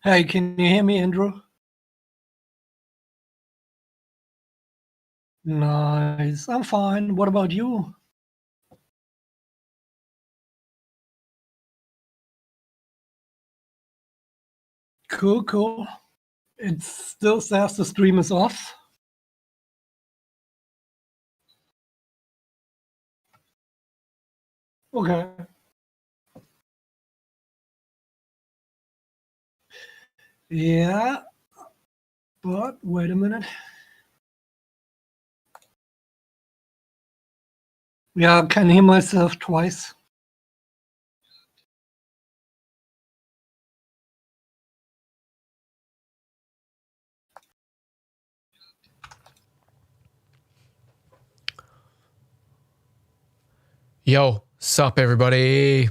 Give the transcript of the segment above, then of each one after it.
Hey, can you hear me, Andrew? Nice. I'm fine. What about you? Cool, cool. It still says the stream is off. Okay. Yeah, but wait a minute. Yeah, I can hear myself twice. Yo, sup everybody?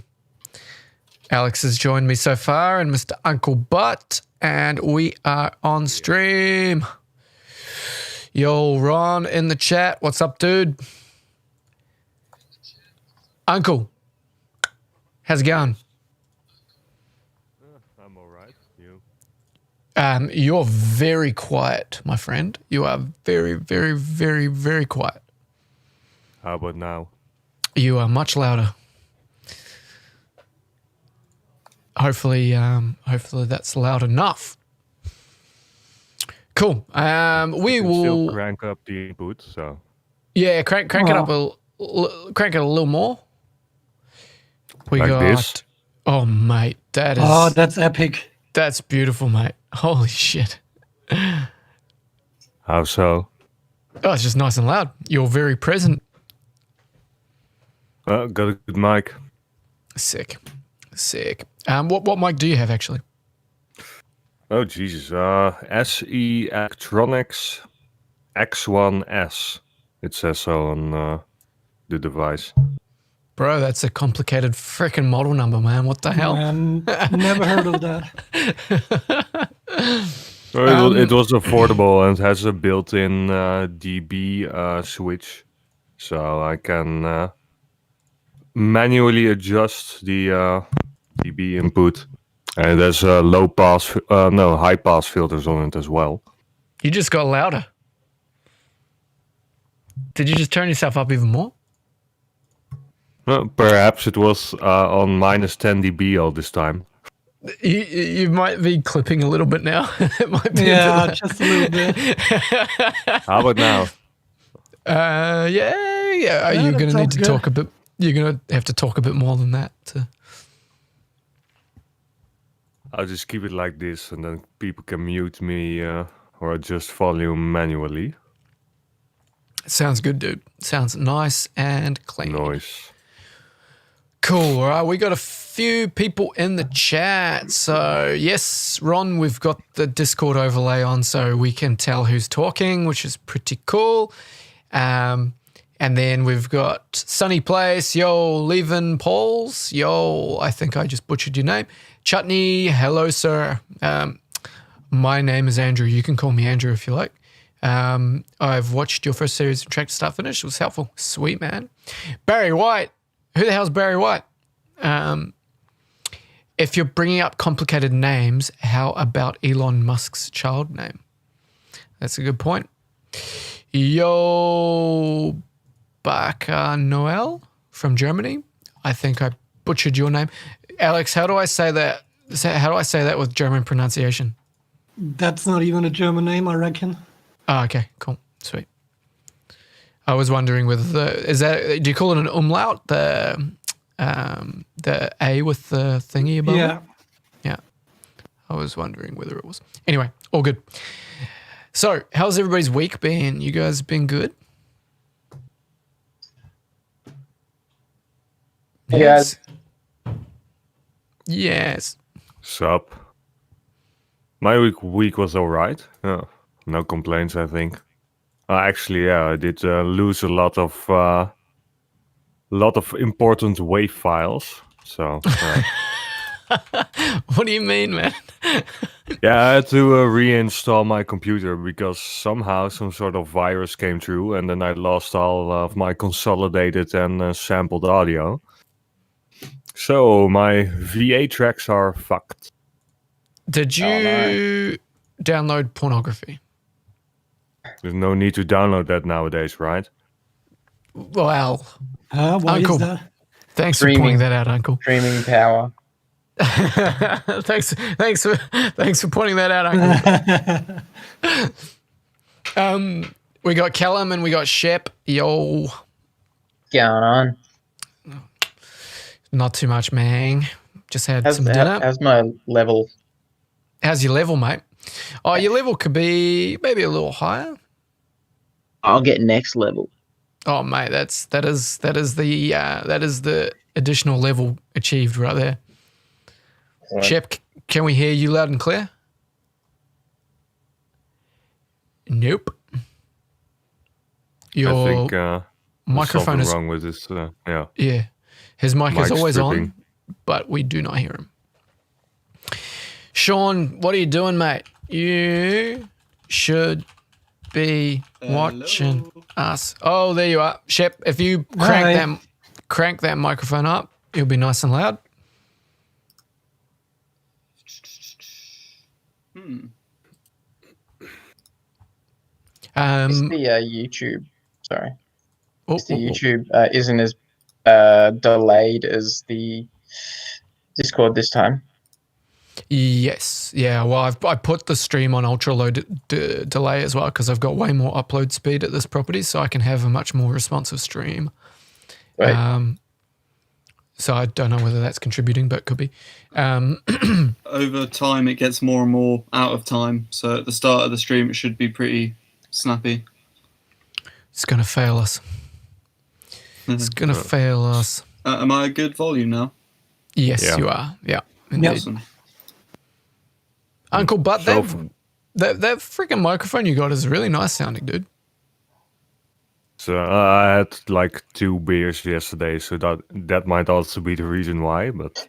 Alex has joined me so far and Mr. Uncle Butt, and we are on stream. Yo, Ron in the chat, what's up, dude? Uncle, how's it going? I'm alright. You? You're very quiet, my friend. You are very, very, very, very quiet. How about now? You are much louder. Hopefully that's loud enough. Cool. We will still crank up the input, so yeah, crank it up crank it a little more. We like got this. Oh mate, that is Oh, that's epic. That's beautiful, mate. Holy shit. How so? Oh, it's just nice and loud. You're very present. Well, got a good mic. Sick. Sick. What mic do you have actually? Oh Jesus. SE Electronics X1S. It says so on the device. Bro, that's a complicated freaking model number, man. What the hell? Man, never heard of that. Well, it was affordable and has a built-in dB switch, so I can manually adjust the dB input, and there's high pass filters on it as well. You just got louder. Did you just turn yourself up even more? Perhaps it was on minus 10 dB all this time. You might be clipping a little bit now. It might be just a little bit. How about now? Yeah. Are you gonna need to talk a bit? You're gonna have to talk a bit more than that. I'll just keep it like this, and then people can mute me or adjust volume manually. Sounds good, dude. Sounds nice and clean. Nice. Cool. All right, we got a few people in the chat. So yes, Ron, we've got the Discord overlay on, so we can tell who's talking, which is pretty cool. And then we've got Sunny Place. Yo, Levin Pauls. Yo, I think I just butchered your name. Chutney. Hello, sir. My name is Andrew. You can call me Andrew if you like. I've watched your first series from track to start finish. It was helpful. Sweet, man. Barry White. Who the hell's Barry White? If you're bringing up complicated names, how about Elon Musk's child name? That's a good point. Yo, Baka Noel from Germany. I think I butchered your name. Alex, how do I say that? How do I say that with German pronunciation? That's not even a German name, I reckon. Oh, okay, cool, sweet. I was wondering whether do you call it an umlaut, the A with the thingy above it? Yeah. I was wondering whether it was. Anyway, all good. So, how's everybody's week been? You guys been good? Yes. Yes. Sup. My week was alright. No complaints, I think. Actually, yeah, I did lose a lot of important WAV files. So, What do you mean, man? yeah, I had to reinstall my computer because somehow some sort of virus came through, and then I lost all of my consolidated and sampled audio. So my VA tracks are fucked. Did you download pornography? There's no need to download that nowadays, right? Well, Why Uncle. is that? Thanks for pointing Streaming. that out, Uncle. Streaming power. thanks for pointing that out, Uncle. We got Callum and we got Shep. Yo, Going on. not too much, man. Just had How's, some dinner. how's my level? How's your level, mate? Oh, your level could be maybe a little higher. I'll get next level. Oh, mate, that is the additional level achieved right there. Right. Shep, can we hear you loud and clear? Nope. Your I think there's microphone something is wrong with this. Yeah. yeah. His mic is Mic's always tripping. on, but we do not hear him. Sean, what are you doing, mate? You should be watching us. Oh, there you are, Shep. If you crank that microphone up, it'll be nice and loud. It's the YouTube. Sorry. Oh, It's the oh, oh. YouTube isn't as delayed as the Discord this time. Yes, yeah. Well, I put the stream on ultra low delay as well because I've got way more upload speed at this property, so I can have a much more responsive stream. Right. So I don't know whether that's contributing, but could be. Over time, it gets more and more out of time. So at the start of the stream, it should be pretty snappy. It's gonna fail us. It's gonna fail us. Am I a good volume now? Yes, Yeah. you are. Yeah, indeed. Awesome. Uncle, but So that freaking microphone you got is really nice sounding, dude. So I had like 2 beers yesterday, so that might also be the reason why. But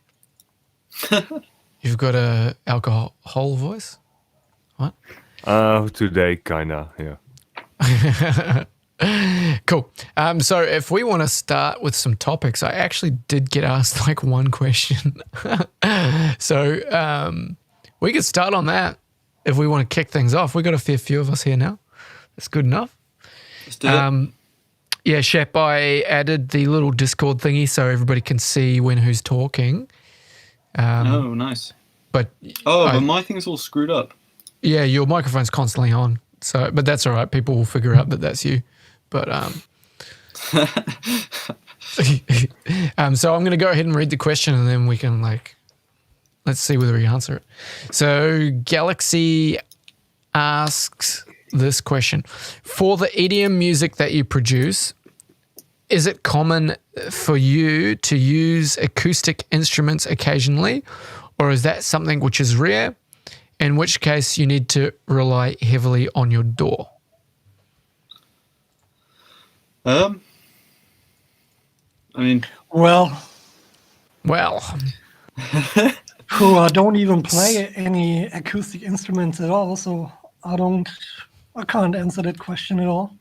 You've got a alcohol voice. What? today, kinda, yeah. Cool. So if we want to start with some topics, I actually did get asked like one question. So we could start on that if we want to kick things off. We got a fair few of us here now. That's good enough. Let's do it. Yeah, Shep, I added the little Discord thingy so everybody can see when who's talking. Oh, nice. But But my thing's all screwed up. yeah, your microphone's constantly on. So, but that's all right. People will figure out that that's you. But so I'm going to go ahead and read the question, and then we can let's see whether we answer it. So Galaxy asks this question: for the EDM music that you produce, is it common for you to use acoustic instruments occasionally, or is that something which is rare? In which case, you need to rely heavily on your DAW. I mean, Well, I don't even play any acoustic instruments at all, so I can't answer that question at all.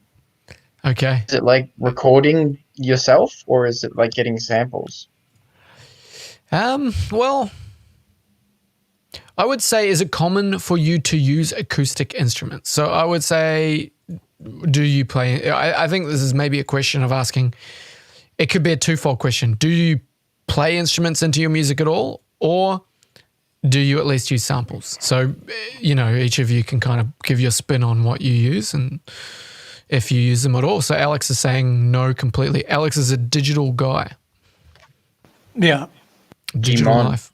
Okay. Is it like recording yourself, or is it like getting samples? Well, I would say, is it common for you to use acoustic instruments? So I would say, do you play? I think this is maybe a question of asking. It could be a twofold question. Do you play instruments into your music at all, or do you at least use samples? So, each of you can kind of give your spin on what you use and if you use them at all. So Alex is saying no completely. Alex is a digital guy. Yeah. Digital Gmon. life.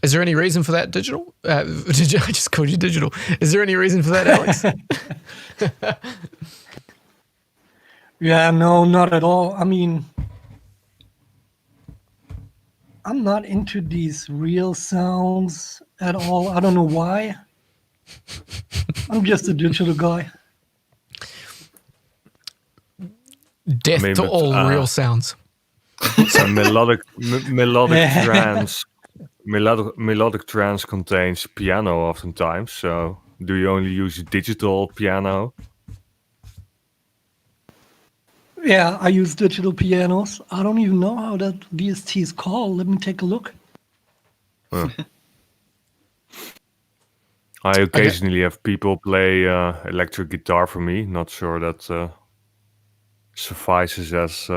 Is there any reason for that, digital? I just called you digital. Is there any reason for that, Alex? Yeah, no, not at all. I mean, I'm not into these real sounds at all. I don't know why. I'm just a digital guy. Death Maybe, to all real sounds. So melodic trance contains piano oftentimes. So do you only use digital piano? Yeah, I use digital pianos. I don't even know how that VST is called. Let me take a look. I occasionally have people play electric guitar for me. Not sure that suffices as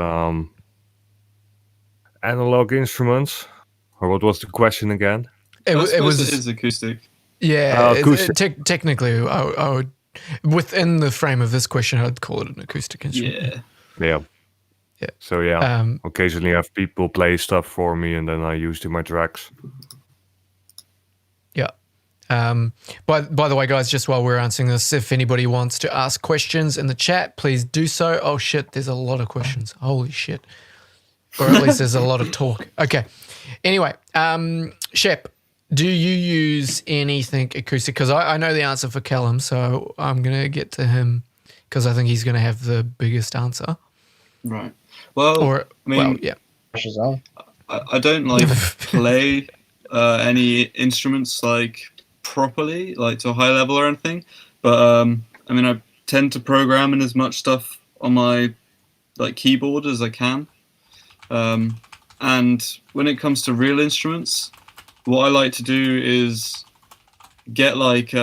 analog instruments. Or what was the question again? I It suppose was it is acoustic. yeah. Acoustic. Technically, I would within the frame of this question, I'd call it an acoustic instrument. Yeah. Yeah. So occasionally I have people play stuff for me, and then I use it in my tracks. Yeah. By the way, guys, just while we're answering this, if anybody wants to ask questions in the chat, please do so. Oh shit, there's a lot of questions. Holy shit. Or at least there's a lot of talk. Okay. Anyway, Shep, do you use anything acoustic? Because I know the answer for Callum, so I'm going to get to him because I think he's going to have the biggest answer. Right. Well, Or, I mean, well, yeah. Pressure's on. I don't like play any instruments like properly, like to a high level or anything. But I mean, I tend to program in as much stuff on my like keyboard as I can. And when it comes to real instruments, what I like to do is get like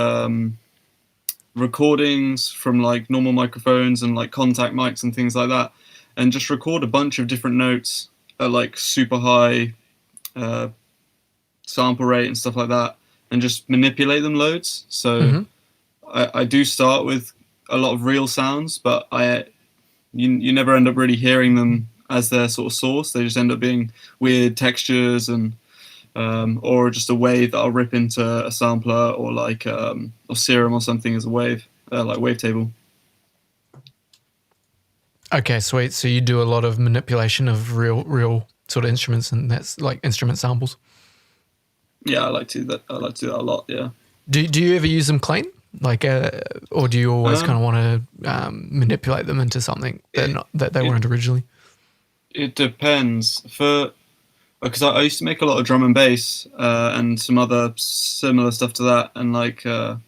recordings from like normal microphones and like contact mics and things like that, and just record a bunch of different notes at like super high sample rate and stuff like that, and just manipulate them loads. So I do start with a lot of real sounds, but you never end up really hearing them as their sort of source. They just end up being weird textures and or just a wave that I'll rip into a sampler or like or Serum or something as a wave, like wavetable. Okay, sweet. So you do a lot of manipulation of real sort of instruments, and that's like instrument samples. Yeah, I like to do that. I like to do that a lot. Yeah. Do you ever use them clean? Like, or do you always kind of want to manipulate them into something that they weren't originally? It depends. Because I used to make a lot of drum and bass and some other similar stuff to that, and like I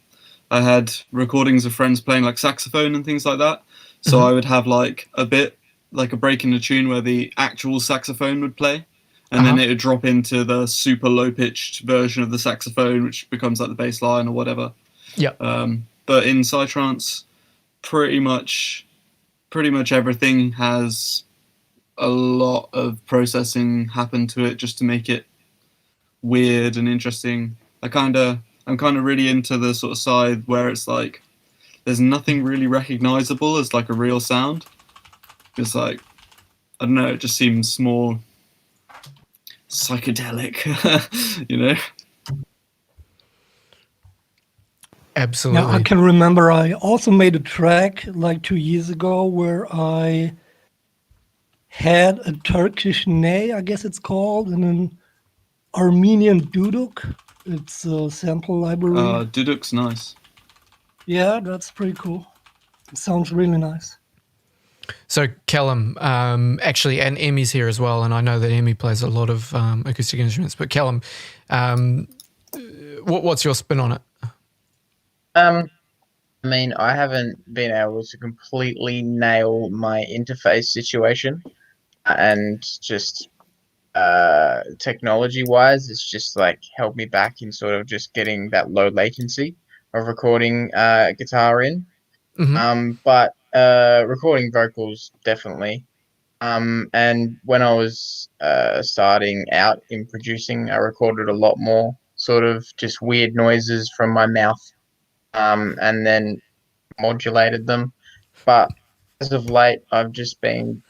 had recordings of friends playing like saxophone and things like that. So I would have like a bit like a break in the tune where the actual saxophone would play, and then it would drop into the super low pitched version of the saxophone, which becomes like the bass line or whatever. Yeah. But in Psytrance, pretty much everything has a lot of processing happen to it just to make it weird and interesting. I'm kind of really into the sort of side where it's like there's nothing really recognizable as like a real sound. It's like, I don't know, it just seems more psychedelic, you know? Absolutely. Yeah, I can remember I also made a track like 2 years ago where I had a Turkish ney, I guess it's called, and an Armenian duduk. It's a sample library. Duduk's nice. Yeah, that's pretty cool. It sounds really nice. So Callum, actually, and Emmy's here as well, and I know that Emmy plays a lot of acoustic instruments. But Callum, what's your spin on it? I mean, I haven't been able to completely nail my interface situation, and just technology-wise, it's just like held me back in sort of just getting that low latency of recording guitar in. But recording vocals definitely. And when I was starting out in producing, I recorded a lot more sort of just weird noises from my mouth, and then modulated them. But as of late, I've just been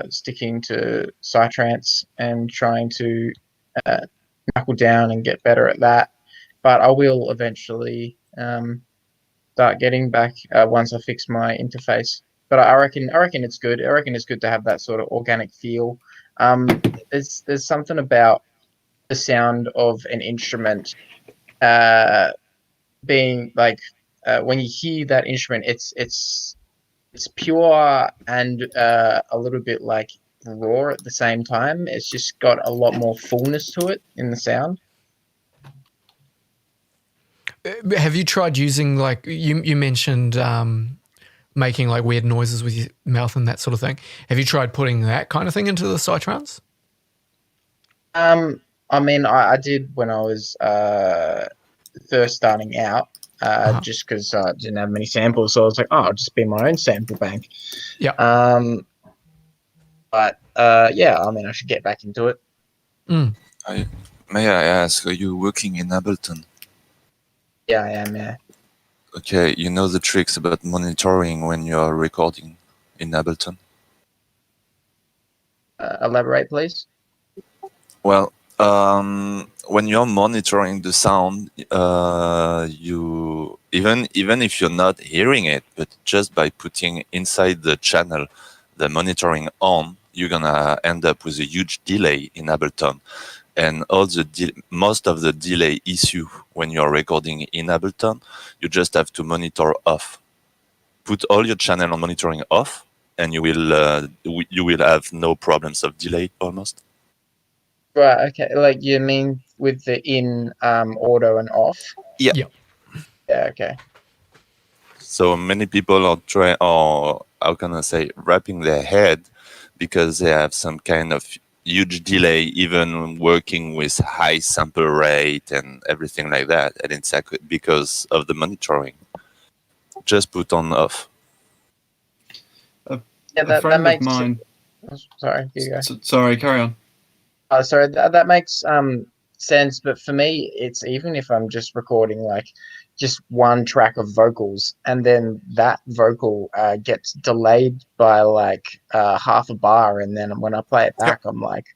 sticking to Psytrance and trying to knuckle down and get better at that. But I will eventually start getting back once I fix my interface. But I reckon it's good. I reckon it's good to have that sort of organic feel. There's something about the sound of an instrument being like when you hear that instrument, it's pure and a little bit like raw at the same time. It's just got a lot more fullness to it in the sound. Have you tried using, like, you mentioned making like weird noises with your mouth and that sort of thing? Have you tried putting that kind of thing into the Psytrance? I mean, I did when I was first starting out. just because I didn't have many samples. So I was like, oh, I'll just be my own sample bank. Yeah. But yeah, I mean, I should get back into it. May I ask, are you working in Ableton? Yeah, I am. Yeah. Okay, you know the tricks about monitoring when you're recording in Ableton? Elaborate, please. Well, when you're monitoring the sound, you even if you're not hearing it, but just by putting inside the channel the monitoring on, you're gonna end up with a huge delay in Ableton, and most of the delay issue when you're recording in Ableton, you just have to monitor off. Put all your channel on monitoring off, and you will have no problems of delay almost. Right. Okay. Like you mean with the in auto and off? Yeah. Yeah. Yeah. Okay. So many people are how can I say, wrapping their head because they have some kind of huge delay, even working with high sample rate and everything like that, and it's because of the monitoring. Just put on off. Yeah, that makes. Mine. Sorry, you go. Sorry, carry on. Sorry, that makes sense. But for me, it's even if I'm just recording like just one track of vocals, and then that vocal gets delayed by like half a bar, and then when I play it back, I'm like,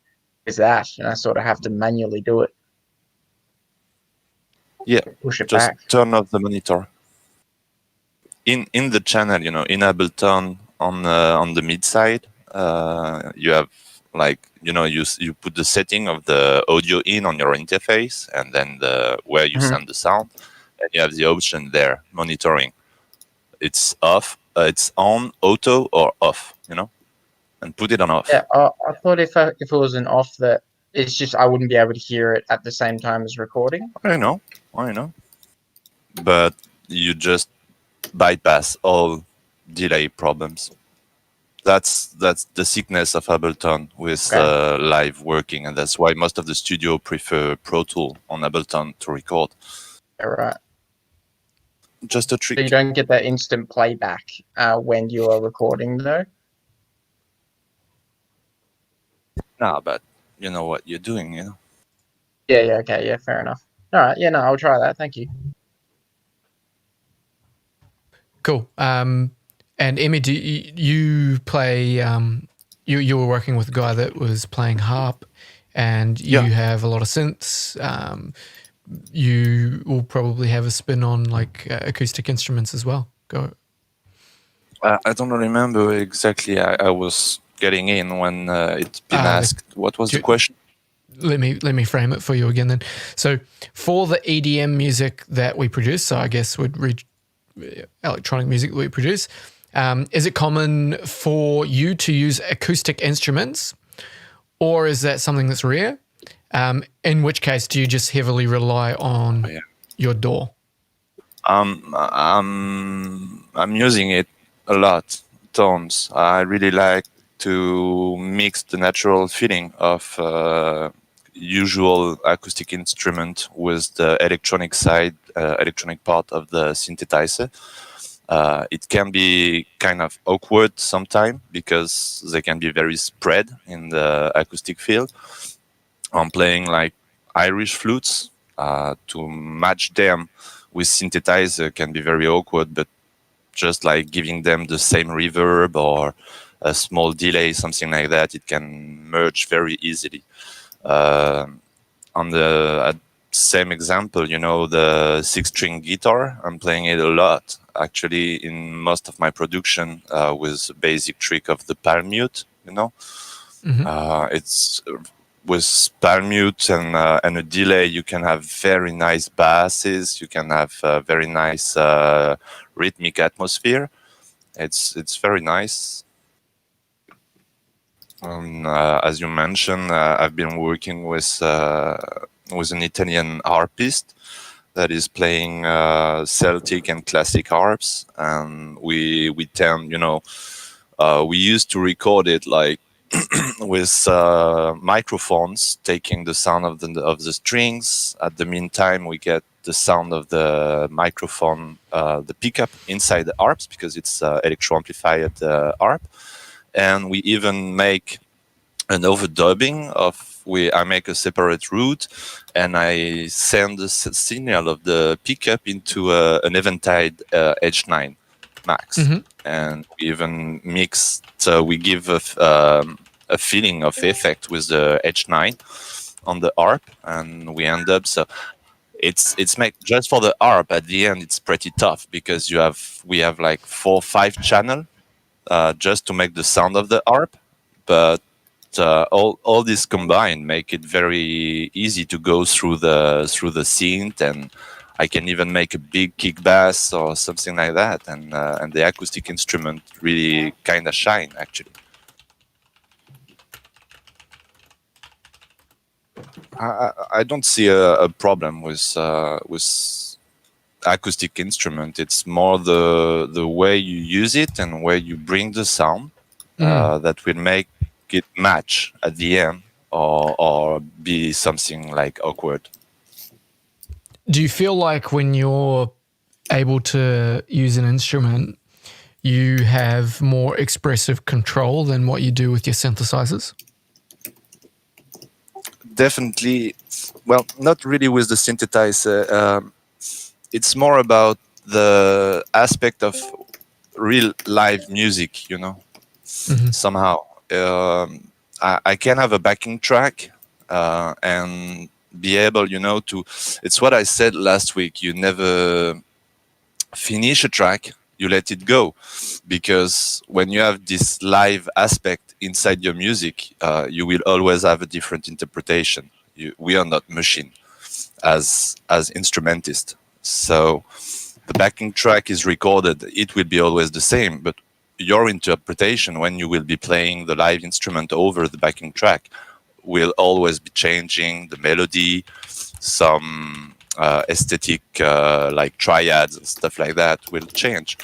"Is that?" And I sort of have to manually do it. Yeah, push it just back. turn off the monitor. In the channel, in Ableton on the mid side, you have like you put the setting of the audio in on your interface, and then where you send the sound, and you have the option there monitoring. It's off, it's on, auto, or off. And put it on off. Yeah, I thought if it was an off, that it's just I wouldn't be able to hear it at the same time as recording. I know, but you just bypass all delay problems. That's the sickness of Ableton with live working, and that's why most of the studio prefer Pro Tool on Ableton to record. Yeah, right. Just a trick. So you don't get that instant playback when you are recording, though? Nah, but you know what you're doing, Yeah, okay, yeah, fair enough. All right, yeah, no, I'll try that. Thank you. Cool. And Emmy, do you play? You were working with a guy that was playing harp, and you have a lot of synths. You will probably have a spin on like acoustic instruments as well. Go. I don't remember exactly. I was getting in when it's been asked. What was the question? Let me frame it for you again then. So for the EDM music that we produce, so I guess would read electronic music that we produce, is it common for you to use acoustic instruments, or is that something that's rare? In which case, do you just heavily rely on your DAW? I'm using it a lot, tones. I really like to mix the natural feeling of usual acoustic instrument with the electronic side, electronic part of the synthesizer. It can be kind of awkward sometimes because they can be very spread in the acoustic field. I'm playing like Irish flutes, to match them with synthesizer can be very awkward, but just like giving them the same reverb or a small delay, something like that, it can merge very easily. On the same example, the 6-string guitar, I'm playing it a lot. Actually, in most of my production, with the basic trick of the palm mute, it's with palm mute and a delay, you can have very nice basses. You can have a very nice rhythmic atmosphere. It's very nice. As you mentioned, I've been working with an Italian harpist that is playing Celtic and classic harps, and we tend, we used to record it like with microphones taking the sound of the strings. At the meantime, we get the sound of the microphone, the pickup inside the ARPs, because it's electro-amplified ARP. And we even make an overdubbing I make a separate route, and I send the signal of the pickup into an Eventide H9 Max. And we even mix, so we give a feeling of effect with the H9 on the ARP, and we end up, so it's make just for the ARP at the end, it's pretty tough, because we have like 4 or 5 channel just to make the sound of the ARP, but all this combined make it very easy to go through the synth, and I can even make a big kick bass or something like that, and the acoustic instrument really kind of shine actually. I don't see a problem with acoustic instrument. It's more the way you use it and where you bring the sound that will make it match at the end or be something like awkward. Do you feel like when you're able to use an instrument, you have more expressive control than what you do with your synthesizers? Definitely. Well, not really with the synthesizer. It's more about the aspect of real live music, you know, somehow. I can have a backing track and be able, you know, to, it's what I said last week, you never finish a track, you let it go, because when you have this live aspect inside your music, you will always have a different interpretation. We are not machine as instrumentists, so the backing track is recorded, it will be always the same, but your interpretation when you will be playing the live instrument over the backing track will always be changing. The melody, some aesthetic like triads and stuff like that will change.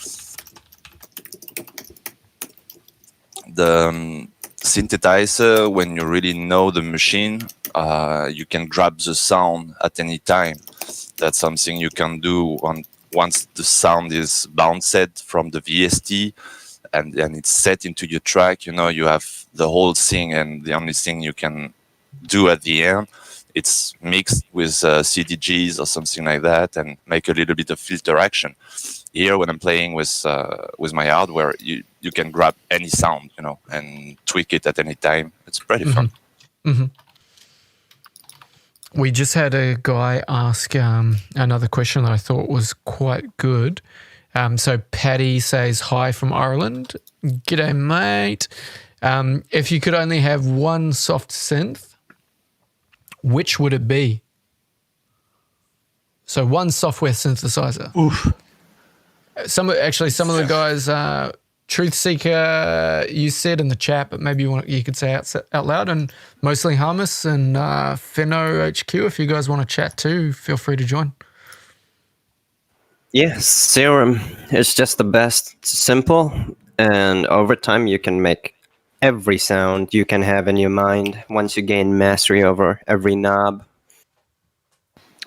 The synthesizer, when you really know the machine, you can grab the sound at any time. That's something you can do once the sound is bounced from the VST and it's set into your track. You know, you have the whole thing, and the only thing you can do at the end, it's mixed with CDGs or something like that, and make a little bit of filter action. Here, when I'm playing with my hardware, you can grab any sound, you know, and tweak it at any time. It's pretty fun. We just had a guy ask another question that I thought was quite good. So Paddy says, hi from Ireland. G'day, mate. If you could only have one soft synth, which would it be? So one software synthesizer. Oof. Some of the guys, Truth Seeker, you said in the chat, but maybe you could say out loud, and Mostly Harmless and Finno HQ, if you guys want to chat too, feel free to join. Yes, Serum is just the best. It's simple, and over time you can make every sound you can have in your mind once you gain mastery over every knob.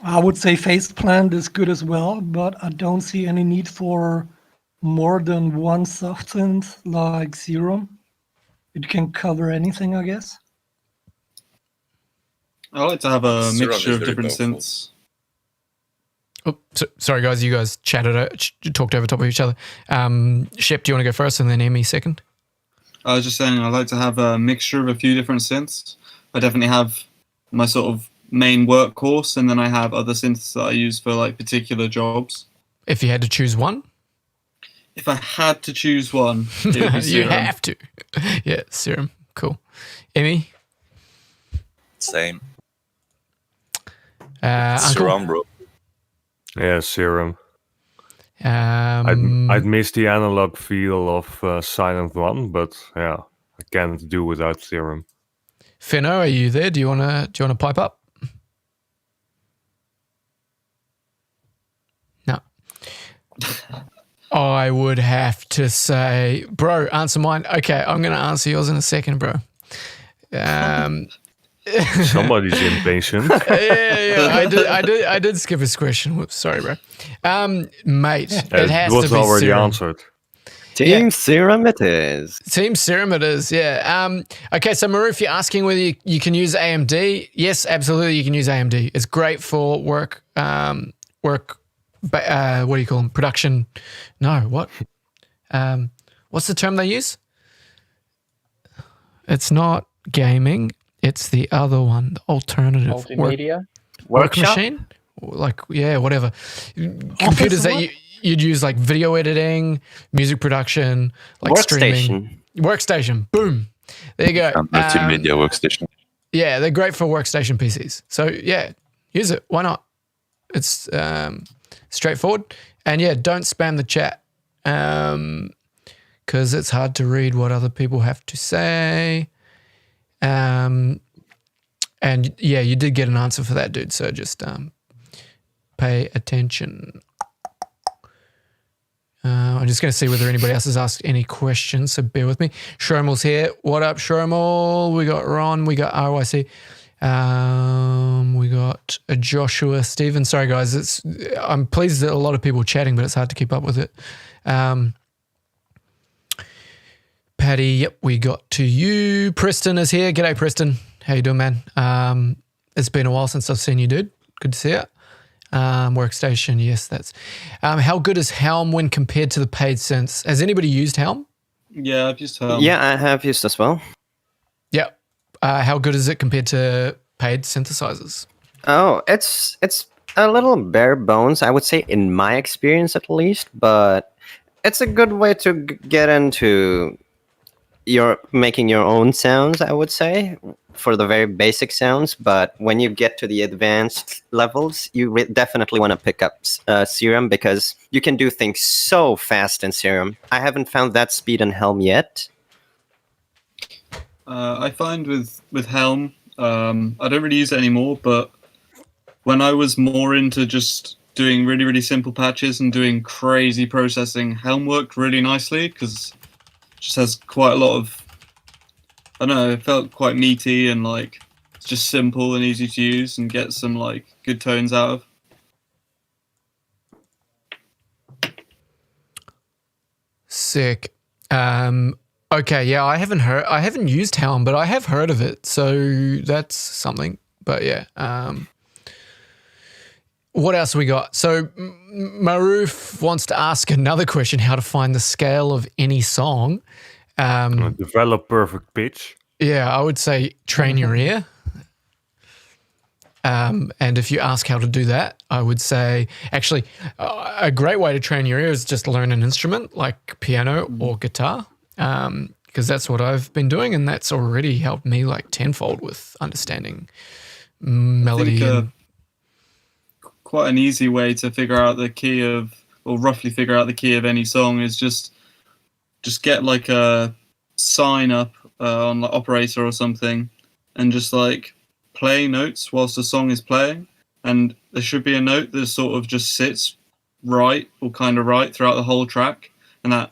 I would say Faceplant is good as well, but I don't see any need for more than one soft synth like Serum. It can cover anything, I guess. I like to have a Serum mixture is of very different powerful. synths. Oh, sorry, guys. You guys talked over top of each other. Shep, do you want to go first, and then Emmy second? I was just saying I like to have a mixture of a few different synths. I definitely have my sort of main workhorse, and then I have other synths that I use for like particular jobs. If you had to choose one? If I had to choose one, it would be You Serum. have to. Yeah, Serum. Cool. Emmy? Same. Uncle? Serum, bro. Yeah, Serum. I'd miss the analog feel of Silent One, but yeah, I can't do without Serum. Finno, are you there? Do you wanna pipe up? No. I would have to say, bro, answer mine. Okay, I'm gonna answer yours in a second, bro. Somebody's impatient. I did skip his question. Whoops, sorry, bro. Mate, it has It was to be already Serum. answered. Team Serum it is. Team Serum it is, yeah. Okay, so Maroof, you're asking whether you can use AMD. Yes, absolutely, you can use AMD. It's great for work. What do you call them? Production. No, what? What's the term they use? It's not gaming. It's the other one, the alternative. Multimedia. Work Workshop? machine? Like, yeah, whatever. Computers that you'd use like video editing, music production, like streaming. Workstation. Boom. There you go. Multimedia workstation. Yeah, they're great for workstation PCs. So yeah, use it. Why not? It's straightforward. And yeah, don't spam the chat because it's hard to read what other people have to say. And yeah, you did get an answer for that, dude. So just pay attention. I'm just going to see whether anybody else has asked any questions, so bear with me. Shromal's here. What up, Shromal? We got Ron. We got RYC. We got Joshua, Stephen. Sorry, guys. I'm pleased that a lot of people are chatting, but it's hard to keep up with it. Patty, yep, we got to you. Preston is here. G'day, Preston. How you doing, man? It's been a while since I've seen you, dude. Good to see you. Workstation, yes, that's. How good is Helm when compared to the paid synths? Has anybody used Helm? Yeah, I've used Helm. Yeah, I have used as well. Yeah. How good is it compared to paid synthesizers? Oh, it's a little bare bones, I would say, in my experience at least, but it's a good way to get into making your own sounds, I would say, for the very basic sounds. But when you get to the advanced levels, you definitely want to pick up Serum because you can do things so fast in Serum. I haven't found that speed in Helm yet. I find with Helm, I don't really use it anymore, but when I was more into just doing really, really simple patches and doing crazy processing, Helm worked really nicely because it just has quite a lot of, I don't know, it felt quite meaty and like it's just simple and easy to use and get some like good tones out of. Sick. Okay, yeah, I haven't used Helm, but I have heard of it, so that's something. But yeah, what else we got? So Maroof wants to ask another question: how to find the scale of any song? Develop perfect pitch. Yeah, I would say train your ear. And if you ask how to do that, I would say actually a great way to train your ear is just learn an instrument like piano or guitar. Because that's what I've been doing, and that's already helped me like tenfold with understanding melody. I think, quite an easy way to figure out the key of, or roughly figure out the key of any song is just get like a sign up on the operator or something, and just like play notes whilst the song is playing, and there should be a note that sort of just sits right or kind of right throughout the whole track, and that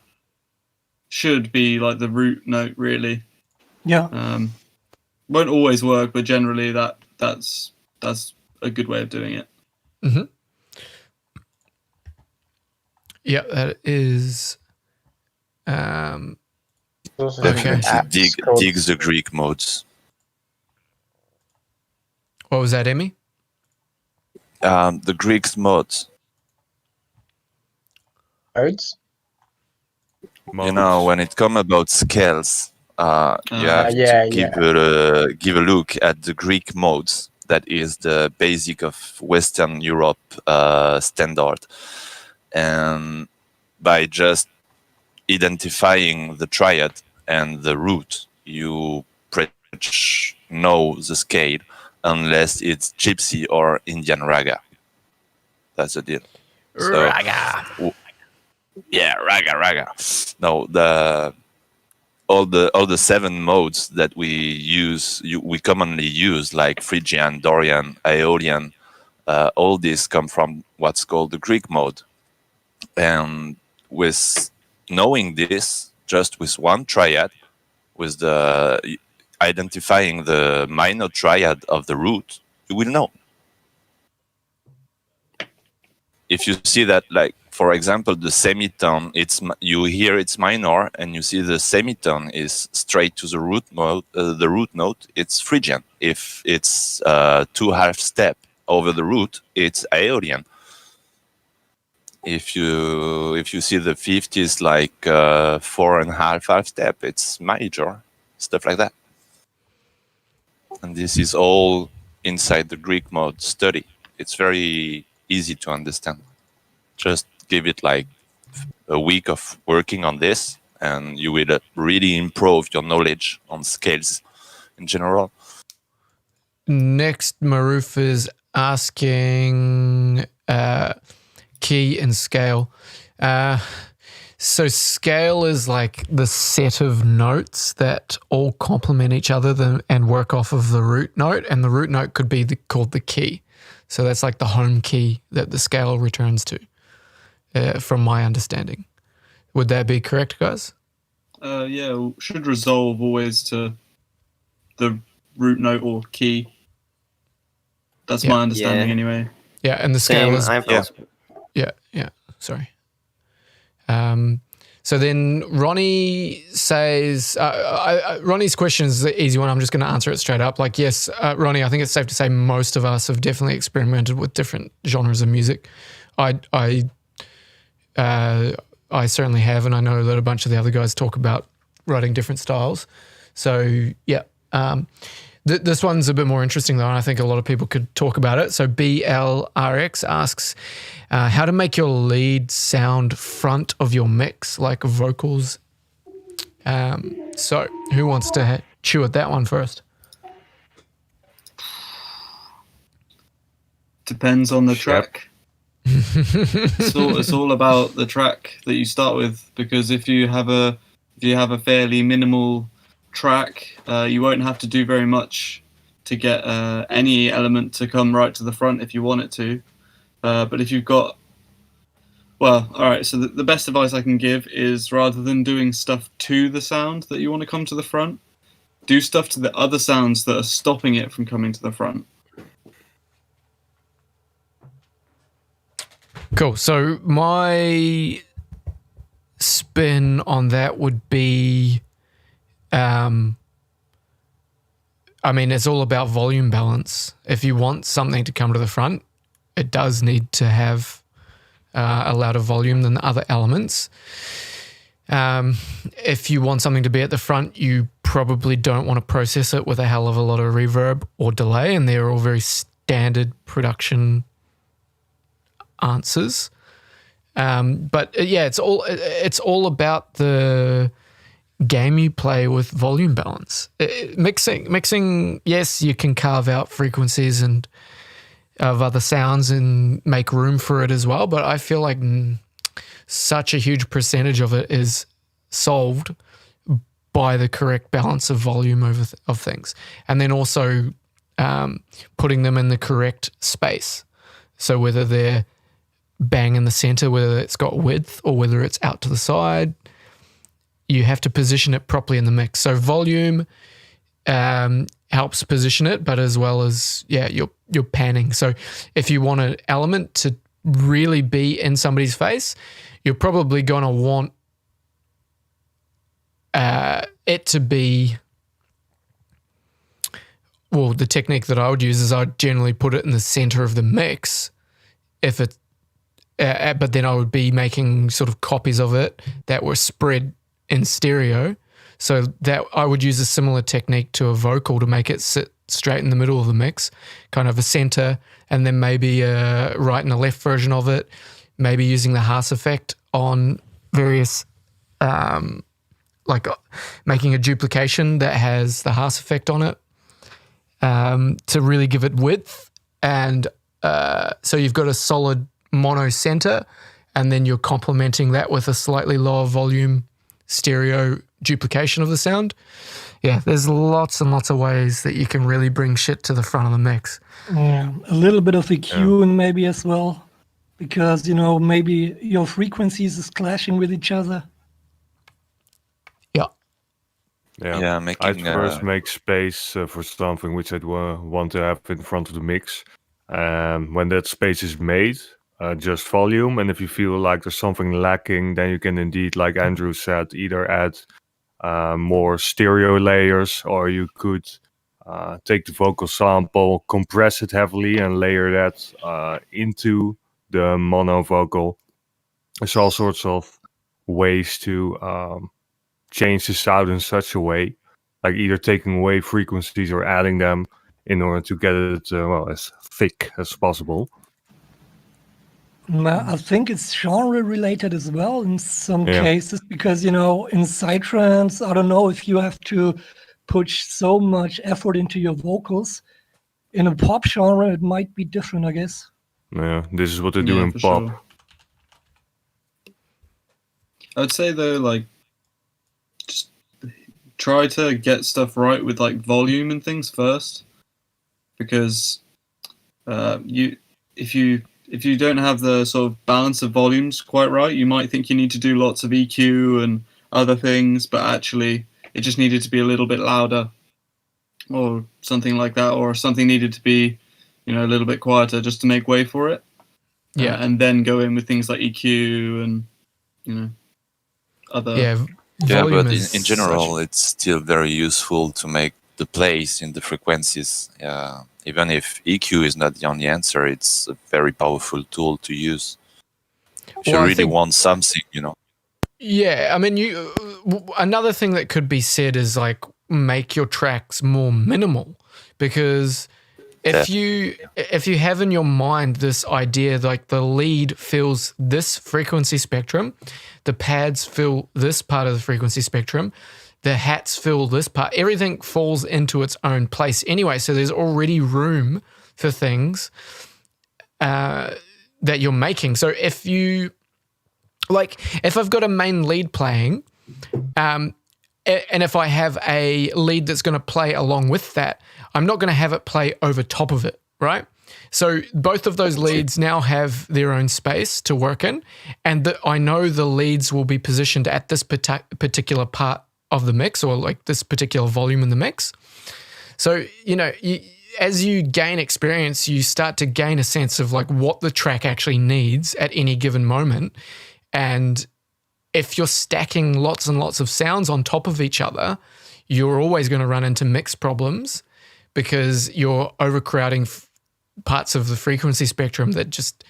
should be like the root note, really. Yeah. Won't always work, but generally that's a good way of doing it. Mm-hmm. Yeah, that is. Definitely dig the Greek modes. What was that, Emmy? The Greek modes. Modes? You know, when it comes about scales, you have to give a look at the Greek modes. That is the basic of Western Europe standard. And by just identifying the triad and the root, you pretty much know the scale, unless it's Gypsy or Indian Raga. That's the deal. Raga. Yeah, raga. No, all the 7 modes that we commonly use, like Phrygian, Dorian, Aeolian, all these come from what's called the Greek mode. And with knowing this, just with one triad, with identifying the minor triad of the root, you will know. If you see that, like, for example, the semitone, you hear it's minor, and you see the semitone is straight to the root note, it's Phrygian. If it's 2/2 step over the root, it's Aeolian. If you see the fifth is like 4.5 step, it's major, stuff like that. And this is all inside the Greek mode study. It's very easy to understand. Just give it like a week of working on this, and you will really improve your knowledge on scales in general. Next, Maruf is asking key and scale. So scale is like the set of notes that all complement each other and work off of the root note, and the root note could be called the key. So that's like the home key that the scale returns to, from my understanding. Would that be correct, guys? Yeah, should resolve always to the root note or key. That's my understanding anyway. Yeah, and the scale is... Yeah, sorry. So then Ronnie says, Ronnie's question is the easy one. I'm just going to answer it straight up. Like, yes, Ronnie, I think it's safe to say most of us have definitely experimented with different genres of music. I certainly have, and I know that a bunch of the other guys talk about writing different styles. So, yeah. This one's a bit more interesting, though, and I think a lot of people could talk about it. So BLRX asks, how to make your lead sound front of your mix, like vocals. So who wants to chew at that one first? Depends on the track. It's all about the track that you start with, because if you have a fairly minimal track, you won't have to do very much to get any element to come right to the front if you want it to. But if you've got, well, all right, so the best advice I can give is, rather than doing stuff to the sound that you want to come to the front, do stuff to the other sounds that are stopping it from coming to the front. Cool. So my spin on that would be, I mean, it's all about volume balance. If you want something to come to the front, it does need to have a louder volume than the other elements. If you want something to be at the front, you probably don't want to process it with a hell of a lot of reverb or delay, and they're all very standard production answers. But yeah, it's all about the game you play with volume balance. Mixing, yes, you can carve out frequencies and of other sounds and make room for it as well, but I feel like such a huge percentage of it is solved by the correct balance of volume of things, and then also putting them in the correct space. So whether they're bang in the center, whether it's got width or whether it's out to the side, you have to position it properly in the mix. So volume helps position it, but as well as, you're panning. So if you want an element to really be in somebody's face, you're probably going to want it to be, well, the technique that I would use is I'd generally put it in the center of the mix, if it, but then I would be making sort of copies of it that were spread in stereo. So that I would use a similar technique to a vocal to make it sit straight in the middle of the mix, kind of a center, and then maybe a right and a left version of it, maybe using the Haas effect on various, like making a duplication that has the Haas effect on it, to really give it width. And so you've got a solid mono center, and then you're complementing that with a slightly lower volume stereo duplication of the sound. Yeah, there's lots and lots of ways that you can really bring shit to the front of the mix. Yeah, a little bit of EQ and maybe as well, because, maybe your frequencies is clashing with each other. Yeah. Yeah, making I'd first make space for something which I'd want to have in front of the mix. When that space is made, just volume. And if you feel like there's something lacking, then you can indeed, like Andrew said, either add more stereo layers, or you could take the vocal sample, compress it heavily, and layer that into the mono vocal. There's all sorts of ways to change the sound in such a way, like either taking away frequencies or adding them in order to get it as thick as possible. I think it's genre related as well in some Yeah. cases, because in psytrance, I don't know if you have to put so much effort into your vocals. In a pop genre, it might be different, I guess. Yeah, this is what they do in for pop. sure. I'd say though, like, just try to get stuff right with like volume and things first, because if you don't have the sort of balance of volumes quite right, you might think you need to do lots of EQ and other things, but actually it just needed to be a little bit louder or something like that, or something needed to be, a little bit quieter just to make way for it. Yeah. And then go in with things like EQ and, other. Yeah, volume but is in general, it's still very useful to make the place in the frequencies. Even if EQ is not the only answer, it's a very powerful tool to use. If you Well, I really think- want something, Yeah, I mean, another thing that could be said is like make your tracks more minimal, because if you have in your mind this idea like the lead fills this frequency spectrum, the pads fill this part of the frequency spectrum, the hats fill this part, everything falls into its own place anyway. So there's already room for things that you're making. So if I've got a main lead playing, and if I have a lead that's going to play along with that, I'm not going to have it play over top of it, right? So both of those leads now have their own space to work in, and I know the leads will be positioned at this particular part of the mix, or like this particular volume in the mix. So, as you gain experience, you start to gain a sense of like what the track actually needs at any given moment. And if you're stacking lots and lots of sounds on top of each other, you're always going to run into mix problems, because you're overcrowding parts of the frequency spectrum that just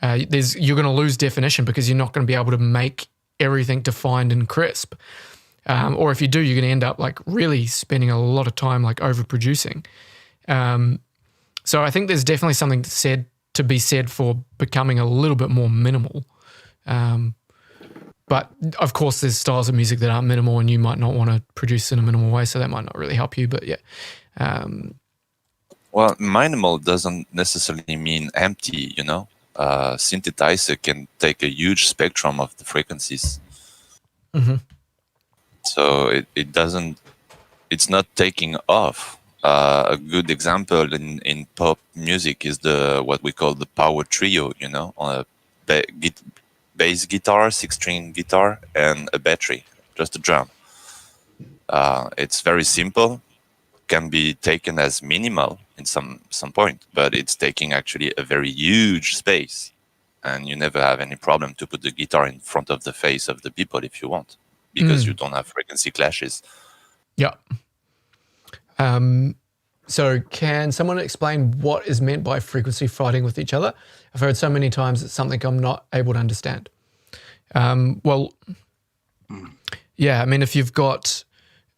you're going to lose definition, because you're not going to be able to make everything defined and crisp. Or if you do, you're going to end up like really spending a lot of time like overproducing. So I think there's definitely something to be said for becoming a little bit more minimal. But of course, there's styles of music that aren't minimal, and you might not want to produce in a minimal way, so that might not really help you. But yeah. Well, minimal doesn't necessarily mean empty, synthesizer can take a huge spectrum of the frequencies. Mm-hmm. So it's not taking off. A good example in pop music is what we call the power trio, on a bass guitar, 6-string guitar, and a battery, just a drum. It's very simple, can be taken as minimal in some point, but it's taking actually a very huge space, and you never have any problem to put the guitar in front of the face of the people if you want, because you don't have frequency clashes. Yeah. So can someone explain what is meant by frequency fighting with each other? I've heard so many times it's something I'm not able to understand. Well, yeah, I mean, if you've got,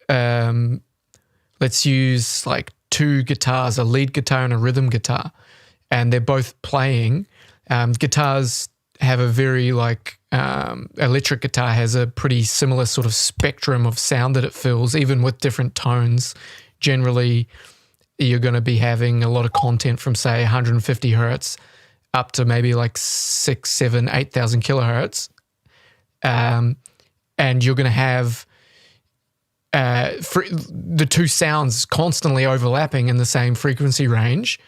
let's use like two guitars, a lead guitar and a rhythm guitar, and they're both playing. Guitars have a very electric guitar has a pretty similar sort of spectrum of sound that it fills, even with different tones. Generally, you're going to be having a lot of content from, say, 150 hertz up to maybe like 6, 7, 8,000 kilohertz. And you're going to have the two sounds constantly overlapping in the same frequency range.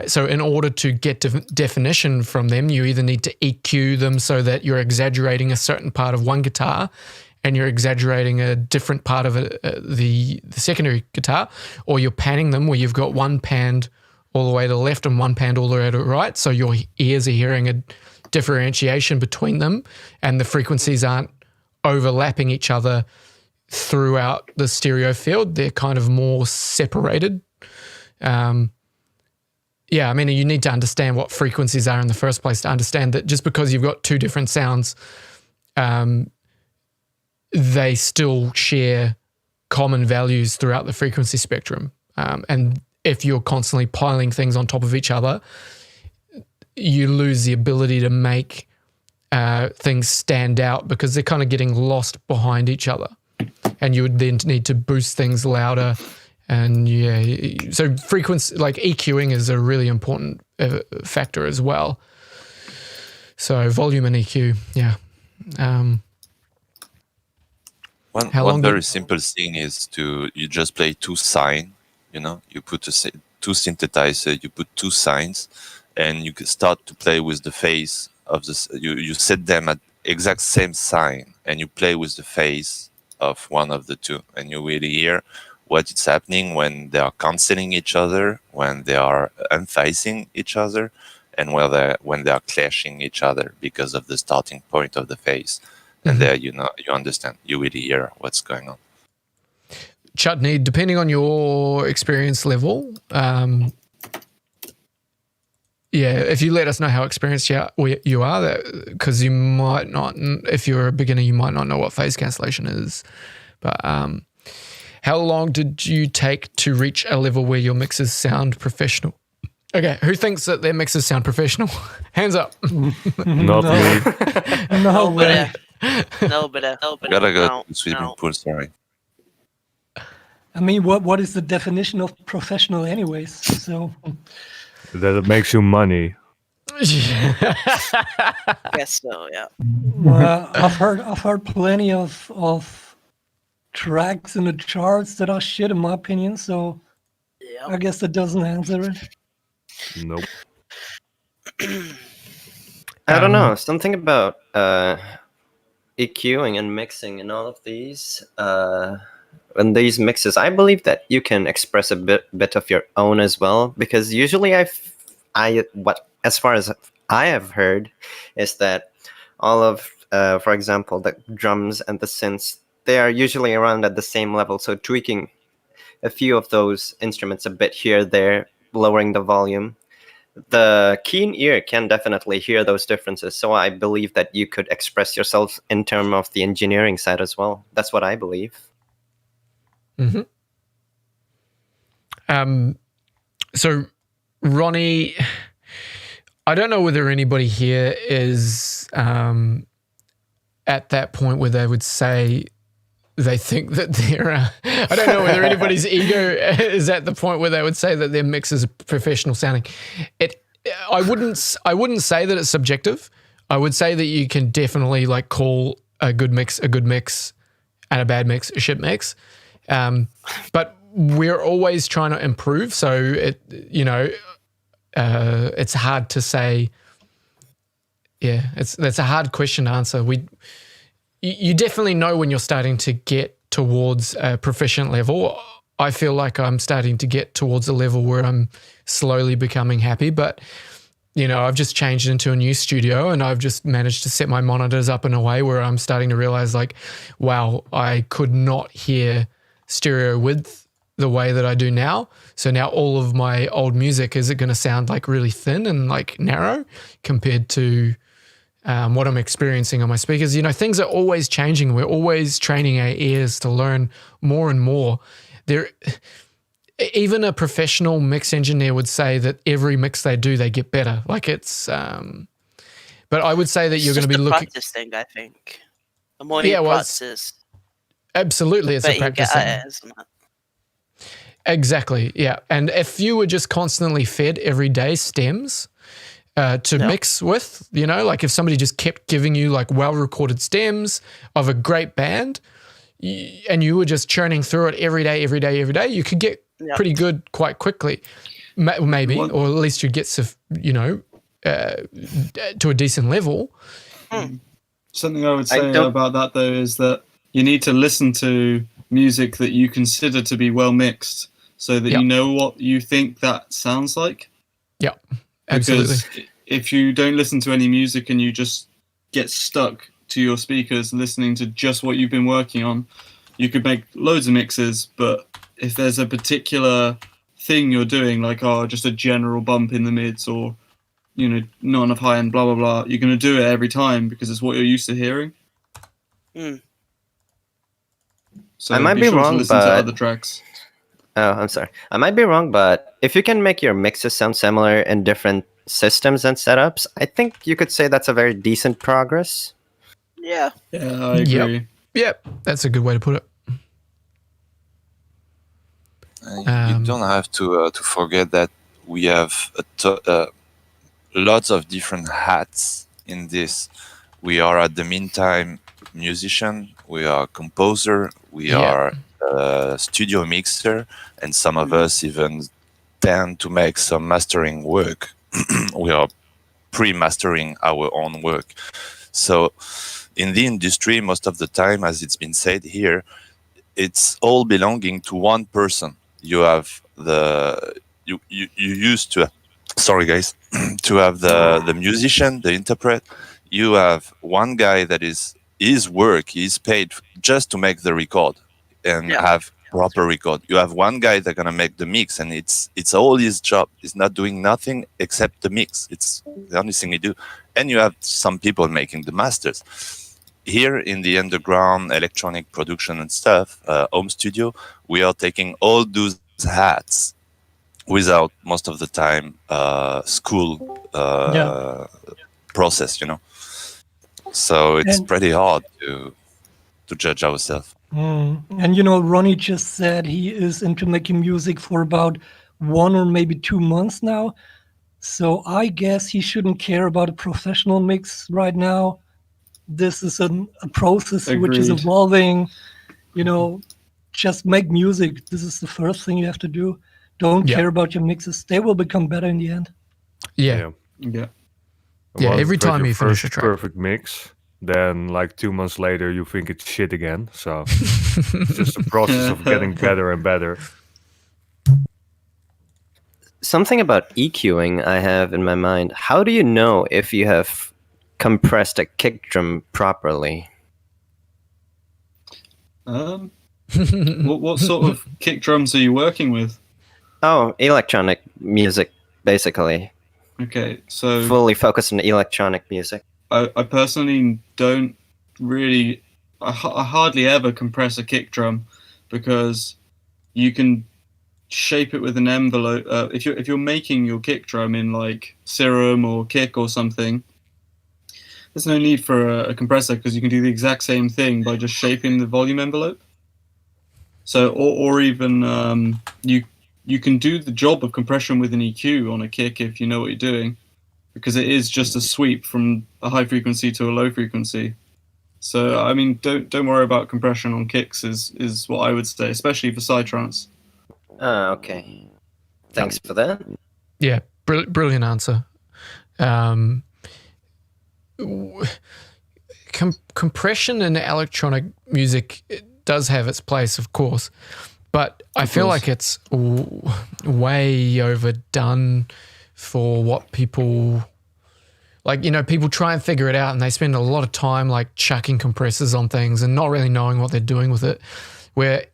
So in order to get definition from them, you either need to EQ them so that you're exaggerating a certain part of one guitar and you're exaggerating a different part of the secondary guitar, or you're panning them where you've got one panned all the way to the left and one panned all the way to the right, so your ears are hearing a differentiation between them and the frequencies aren't overlapping each other throughout the stereo field. They're kind of more separated. Yeah, I mean, you need to understand what frequencies are in the first place to understand that just because you've got two different sounds, they still share common values throughout the frequency spectrum. And if you're constantly piling things on top of each other, you lose the ability to make things stand out because they're kind of getting lost behind each other. And you would then need to boost things louder. And yeah, so frequency, like EQing is a really important factor as well. So volume and EQ, yeah. One very simple thing is you just play two sine, you put two synthesizer, you put two sines, and you can start to play with the phase of this. You set them at exact same sign, and you play with the phase of one of the two, and you really hear what is happening when they are canceling each other, when they are emphasizing each other, and when they are clashing each other because of the starting point of the phase. And there, you understand, you really hear what's going on. Chutney, depending on your experience level, if you let us know how experienced you are, because you might not, if you're a beginner, you might not know what phase cancellation is. But how long did you take to reach a level where your mixes sound professional? Okay, who thinks that their mixes sound professional? Hands up. Not me. No way. Gotta go to swimming pool, sorry. I mean, what is the definition of professional anyways? So That it makes you money. Guess so, yeah. I've heard plenty of tracks in the charts that are shit in my opinion, so Yep. I guess that doesn't answer it. Nope. I don't know. Something about EQing and mixing and all of these. In these mixes, I believe that you can express a bit of your own as well. Because usually, as far as I have heard, is that all of, for example, the drums and the synths, they are usually around at the same level. So tweaking a few of those instruments a bit here, there, lowering the volume. The keen ear can definitely hear those differences. So I believe that you could express yourself in terms of the engineering side as well. That's what I believe. Mm-hmm. So, Ronnie, I don't know whether anybody here is at that point where they would say they think that they're. I don't know whether anybody's ego is at the point where they would say that their mix is professional sounding. I wouldn't say that it's subjective. I would say that you can definitely like call a good mix, and a bad mix a shit mix. But we're always trying to improve. So it's hard to say. Yeah, that's a hard question to answer. You definitely know when you're starting to get towards a proficient level. I feel like I'm starting to get towards a level where I'm slowly becoming happy, but I've just changed into a new studio and I've just managed to set my monitors up in a way where I'm starting to realize like, wow, I could not hear stereo width the way that I do now. So now all of my old music is going to sound like really thin and like narrow compared to what I'm experiencing on my speakers. Things are always changing. We're always training our ears to learn more and more. Even a professional mix engineer would say that every mix they do, they get better. Like it's, but I would say that you're going to be looking. It's just a practice thing, I think. The more you practice, absolutely, it's a practice thing. Isn't it? Exactly, yeah. And if you were just constantly fed every day stems to mix with, like if somebody just kept giving you like well-recorded stems of a great band, and you were just churning through it every day, you could get pretty good quite quickly, maybe, or at least you'd get, to a decent level. Something I would say about that though is that you need to listen to music that you consider to be well mixed, so that you know what you think that sounds like. Yeah, absolutely. Because if you don't listen to any music and you just get stuck to your speakers listening to just what you've been working on, you could make loads of mixes, but if there's a particular thing you're doing, like just a general bump in the mids, or not enough high end, blah blah blah, you're going to do it every time because it's what you're used to hearing. So I might be sure wrong, to listen to but other tracks. Oh, I'm sorry. I might be wrong, but if you can make your mixes sound similar in different systems and setups, I think you could say that's a very decent progress. Yeah. Yeah, I agree. Yep, that's a good way to put it. You don't have to forget that we have lots of different hats in this. We are at the meantime musician, we are composer, we are studio mixer, and some of us even tend to make some mastering work. We are pre-mastering our own work. So in the industry, most of the time, as it's been said here, it's all belonging to one person. You have you used to, sorry guys, to have the musician, the interpret. You have one guy that is his work, he's paid just to make the record and have proper record. You have one guy that's gonna make the mix, and it's all his job. He's not doing nothing except the mix. It's the only thing he do. And you have some people making the masters. Here in the underground electronic production and stuff, home studio, we are taking all those hats without most of the time school process, So it's pretty hard to judge ourselves. And Ronnie just said he is into making music for about 1 or maybe 2 months now. So I guess he shouldn't care about a professional mix right now. This is a process which is evolving. Just make music. This is the first thing you have to do. Don't care about your mixes. They will become better in the end. Yeah. Every time you finish a track, perfect mix, then like 2 months later you think it's shit again. So it's just a process of getting better and better. Something about EQing I have in my mind. How do you know if you have compressed a kick drum properly? What sort of kick drums are you working with? Oh, electronic music, basically. Okay, so fully focused on electronic music. I personally don't really, I hardly ever compress a kick drum, because you can shape it with an envelope. If you're making your kick drum in like Serum or Kick or something, there's no need for a compressor, because you can do the exact same thing by just shaping the volume envelope. So, or even you can do the job of compression with an EQ on a kick if you know what you're doing, because it is just a sweep from a high frequency to a low frequency. So, I mean, don't worry about compression on kicks is what I would say, especially for psytrance. Okay. Thanks for that. Yeah, brilliant answer. Compression in electronic music does have its place, of course, but I feel like it's way overdone for what people like. People try and figure it out, and they spend a lot of time like chucking compressors on things and not really knowing what they're doing with it. Where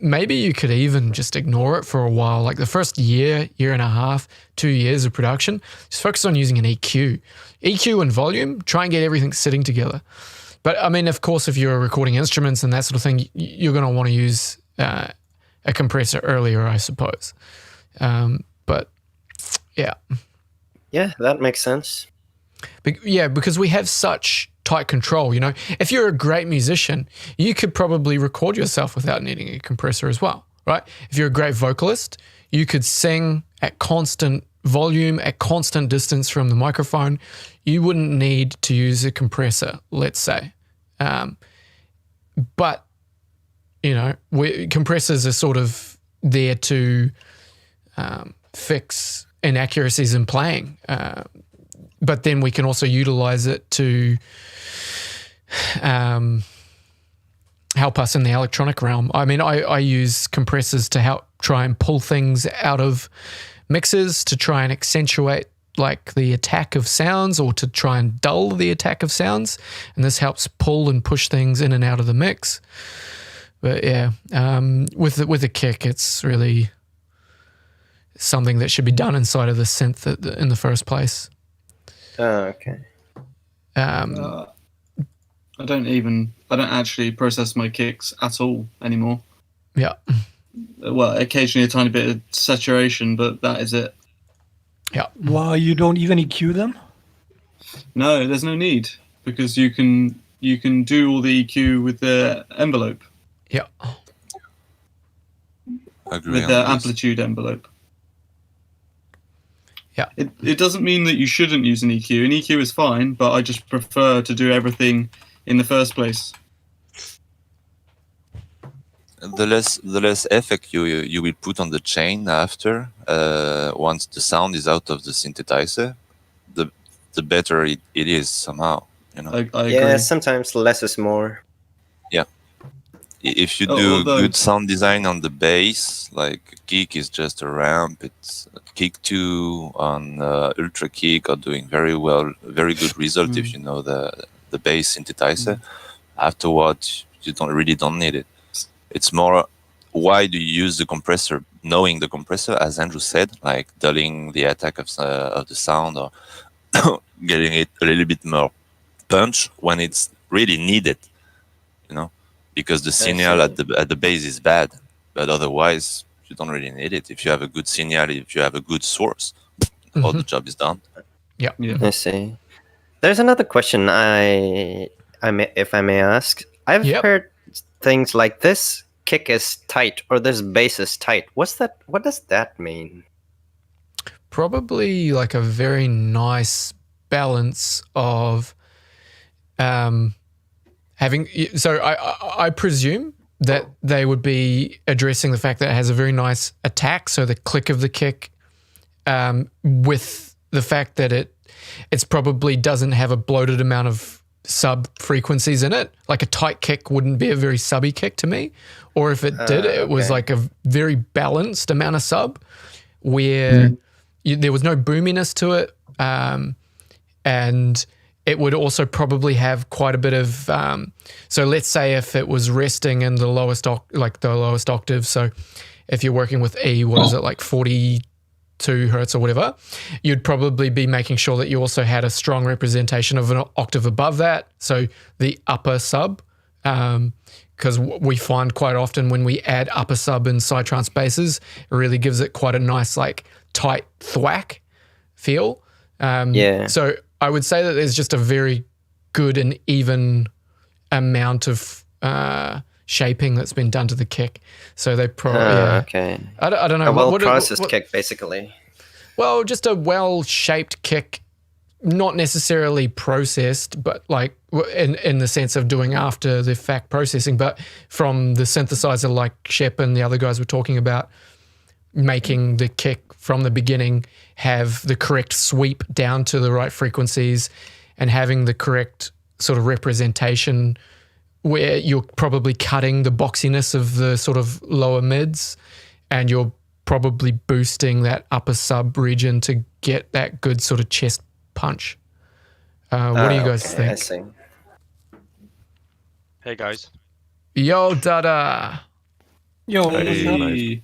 maybe you could even just ignore it for a while, like the first year and a half, 2 years of production, just focus on using an EQ and volume, try and get everything sitting together. But I mean, of course, if you're recording instruments and that sort of thing, you're going to want to use a compressor earlier, I suppose. But yeah. Yeah, that makes sense. Because we have such tight control. If you're a great musician, you could probably record yourself without needing a compressor as well, right? If you're a great vocalist, you could sing at constant volume, at constant distance from the microphone. You wouldn't need to use a compressor, let's say. But compressors are sort of there to fix inaccuracies in playing. But then we can also utilize it to help us in the electronic realm. I mean, I use compressors to help try and pull things out of mixes to try and accentuate like the attack of sounds or to try and dull the attack of sounds. And this helps pull and push things in and out of the mix. But yeah, with a kick, it's really something that should be done inside of the synth in the first place. Okay. I don't actually process my kicks at all anymore. Yeah. Well, occasionally a tiny bit of saturation, but that is it. Yeah. Why you don't even EQ them? No, there's no need because you can do all the EQ with the envelope. Yeah. Agree With on the this. amplitude envelope. Yeah. It doesn't mean that you shouldn't use an EQ. An EQ is fine, but I just prefer to do everything in the first place. The less effect you will put on the chain after, once the sound is out of the synthesizer, the better it is somehow. You know. I agree. Yeah, sometimes less is more. If you Oh, do although- good sound design on the bass, like kick is just a ramp, it's kick 2 on ultra kick are doing very well, very good result if you know the bass synthesizer. Afterwards, you don't need it. It's more, why do you use the compressor? Knowing the compressor, as Andrew said, like dulling the attack of the sound or getting it a little bit more punch when it's really needed, you know, because the signal at the base is bad, but otherwise you don't really need it. If you have a good signal, if you have a good source, all the job is done. Yeah. I see. There's another question if I may ask. I've heard things like this kick is tight or this bass is tight. What does that mean? Probably like a very nice balance of having. So I presume that they would be addressing the fact that it has a very nice attack. So the click of the kick, with the fact that it's probably doesn't have a bloated amount of sub frequencies in it. Like a tight kick wouldn't be a very subby kick to me, or if it did, it was like a very balanced amount of sub where there was no boominess to it, and it would also probably have quite a bit of. So let's say if it was resting in the lowest octave. So if you're working with E, what is it, like 42 hertz or whatever, you'd probably be making sure that you also had a strong representation of an octave above that. So the upper sub, because we find quite often when we add upper sub in psytrance basses, it really gives it quite a nice like tight thwack feel. So I would say that there's just a very good and even amount of shaping that's been done to the kick. So they probably okay. I don't know. A well-processed kick, basically. Well, just a well-shaped kick, not necessarily processed, but like in the sense of doing after the fact processing, but from the synthesizer like Shep and the other guys were talking about, making the kick from the beginning have the correct sweep down to the right frequencies and having the correct sort of representation where you're probably cutting the boxiness of the sort of lower mids and you're probably boosting that upper sub region to get that good sort of chest punch. What do you guys think? I see. Hey guys. Yo, Dada. Yo, what's up? Hey.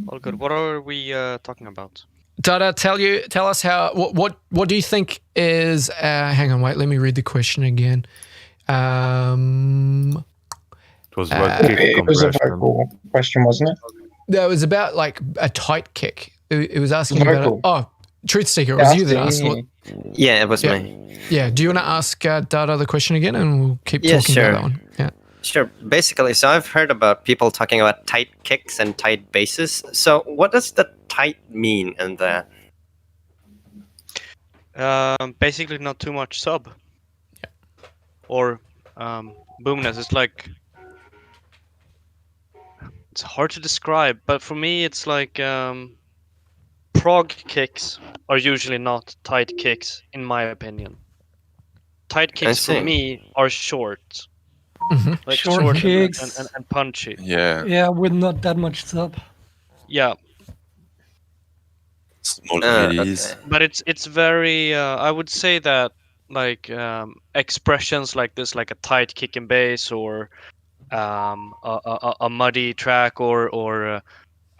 All good. What are we talking about? Dada, tell us how. What do you think is? Hang on, wait. Let me read the question again. It was about kick It was a compression. vocal question, wasn't it? That was about like a tight kick. It was asking about. Vocal. Oh, Truth Seeker. It was you that asked. What, Yeah, it was Yeah. me. yeah. Do you want to ask Dada the question again, and we'll keep Yeah, talking sure. about that one? Yeah. Sure. Basically, so I've heard about people talking about tight kicks and tight basses. So what does the tight mean in that? Basically, not too much sub. Yeah. Or boomness. It's like it's hard to describe, but for me, it's like prog kicks are usually not tight kicks, in my opinion. Tight kicks for see. me are short. like Short short kicks. and punchy. Yeah, Yeah, with not that much sub. Yeah, small Okay. release. but it's very. I would say that like expressions like this, like a tight kick and bass, or a muddy track, or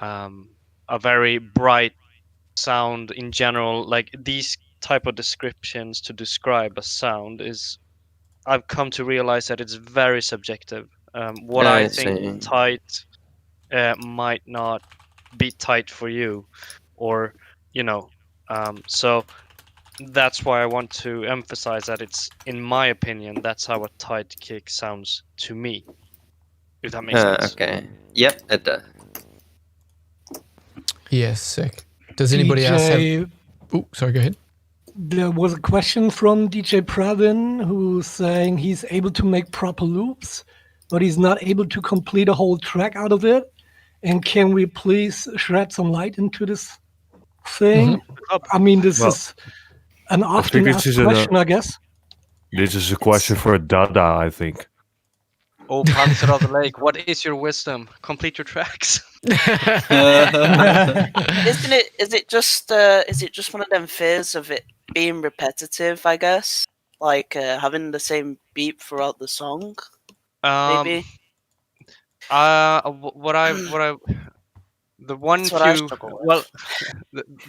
a very bright sound in general, like these type of descriptions to describe a sound is, I've come to realize that it's very subjective. What I think see. tight might not be tight for you, or so that's why I want to emphasize that it's, in my opinion, that's how a tight kick sounds to me, if that makes sense. Okay. Yep, it does. Yes, sick. Does anybody else have... DJ, Oh, sorry, go ahead. there was a question from DJ Pravin who's saying he's able to make proper loops, but he's not able to complete a whole track out of it. And can we please shed some light into this thing? I mean, this is an often this asked is question, I guess. This is a question for Dada, I think. Oh, Panzer of the Lake, what is your wisdom? Complete your tracks. Isn't it? Is it just one of them fears of it being repetitive? I guess, like having the same beat throughout the song. Maybe. The one That's what I few, struggle with. well,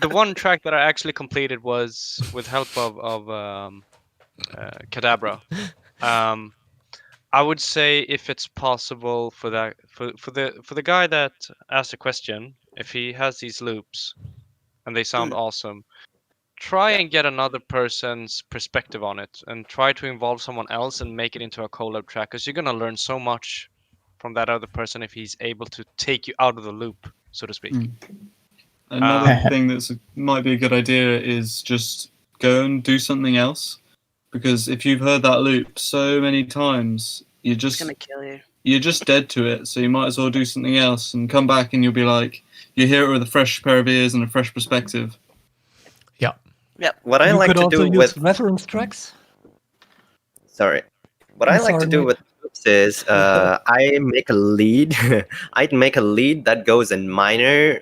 the one track that I actually completed was with help of Cadabra. I would say, if it's possible for that, for the guy that asked the question, if he has these loops and they sound awesome, try and get another person's perspective on it, and try to involve someone else and make it into a collab track, because you're gonna learn so much from that other person if he's able to take you out of the loop, so to speak. Another thing that's might be a good idea is just go and do something else, because if you've heard that loop so many times, It's gonna kill you. you're just dead to it. So you might as well do something else and come back, and you'll be like, you hear it with a fresh pair of ears and a fresh perspective. Yeah. Yep. What I You like could to also do use with reference tracks. sorry, what I'm I like to sorry, do Mike. with loops is I make a lead. I'd make a lead that goes in minor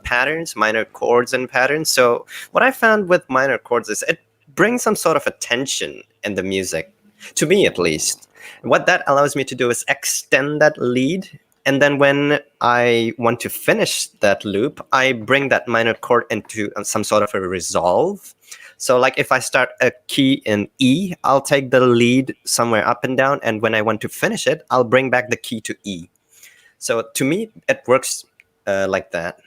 patterns, minor chords and patterns. So what I found with minor chords is it brings some sort of a tension in the music, to me at least. What that allows me to do is extend that lead, and then when I want to finish that loop, I bring that minor chord into some sort of a resolve. So like if I start a key in E, I'll take the lead somewhere up and down, and when I want to finish it, I'll bring back the key to E. So to me, it works like that.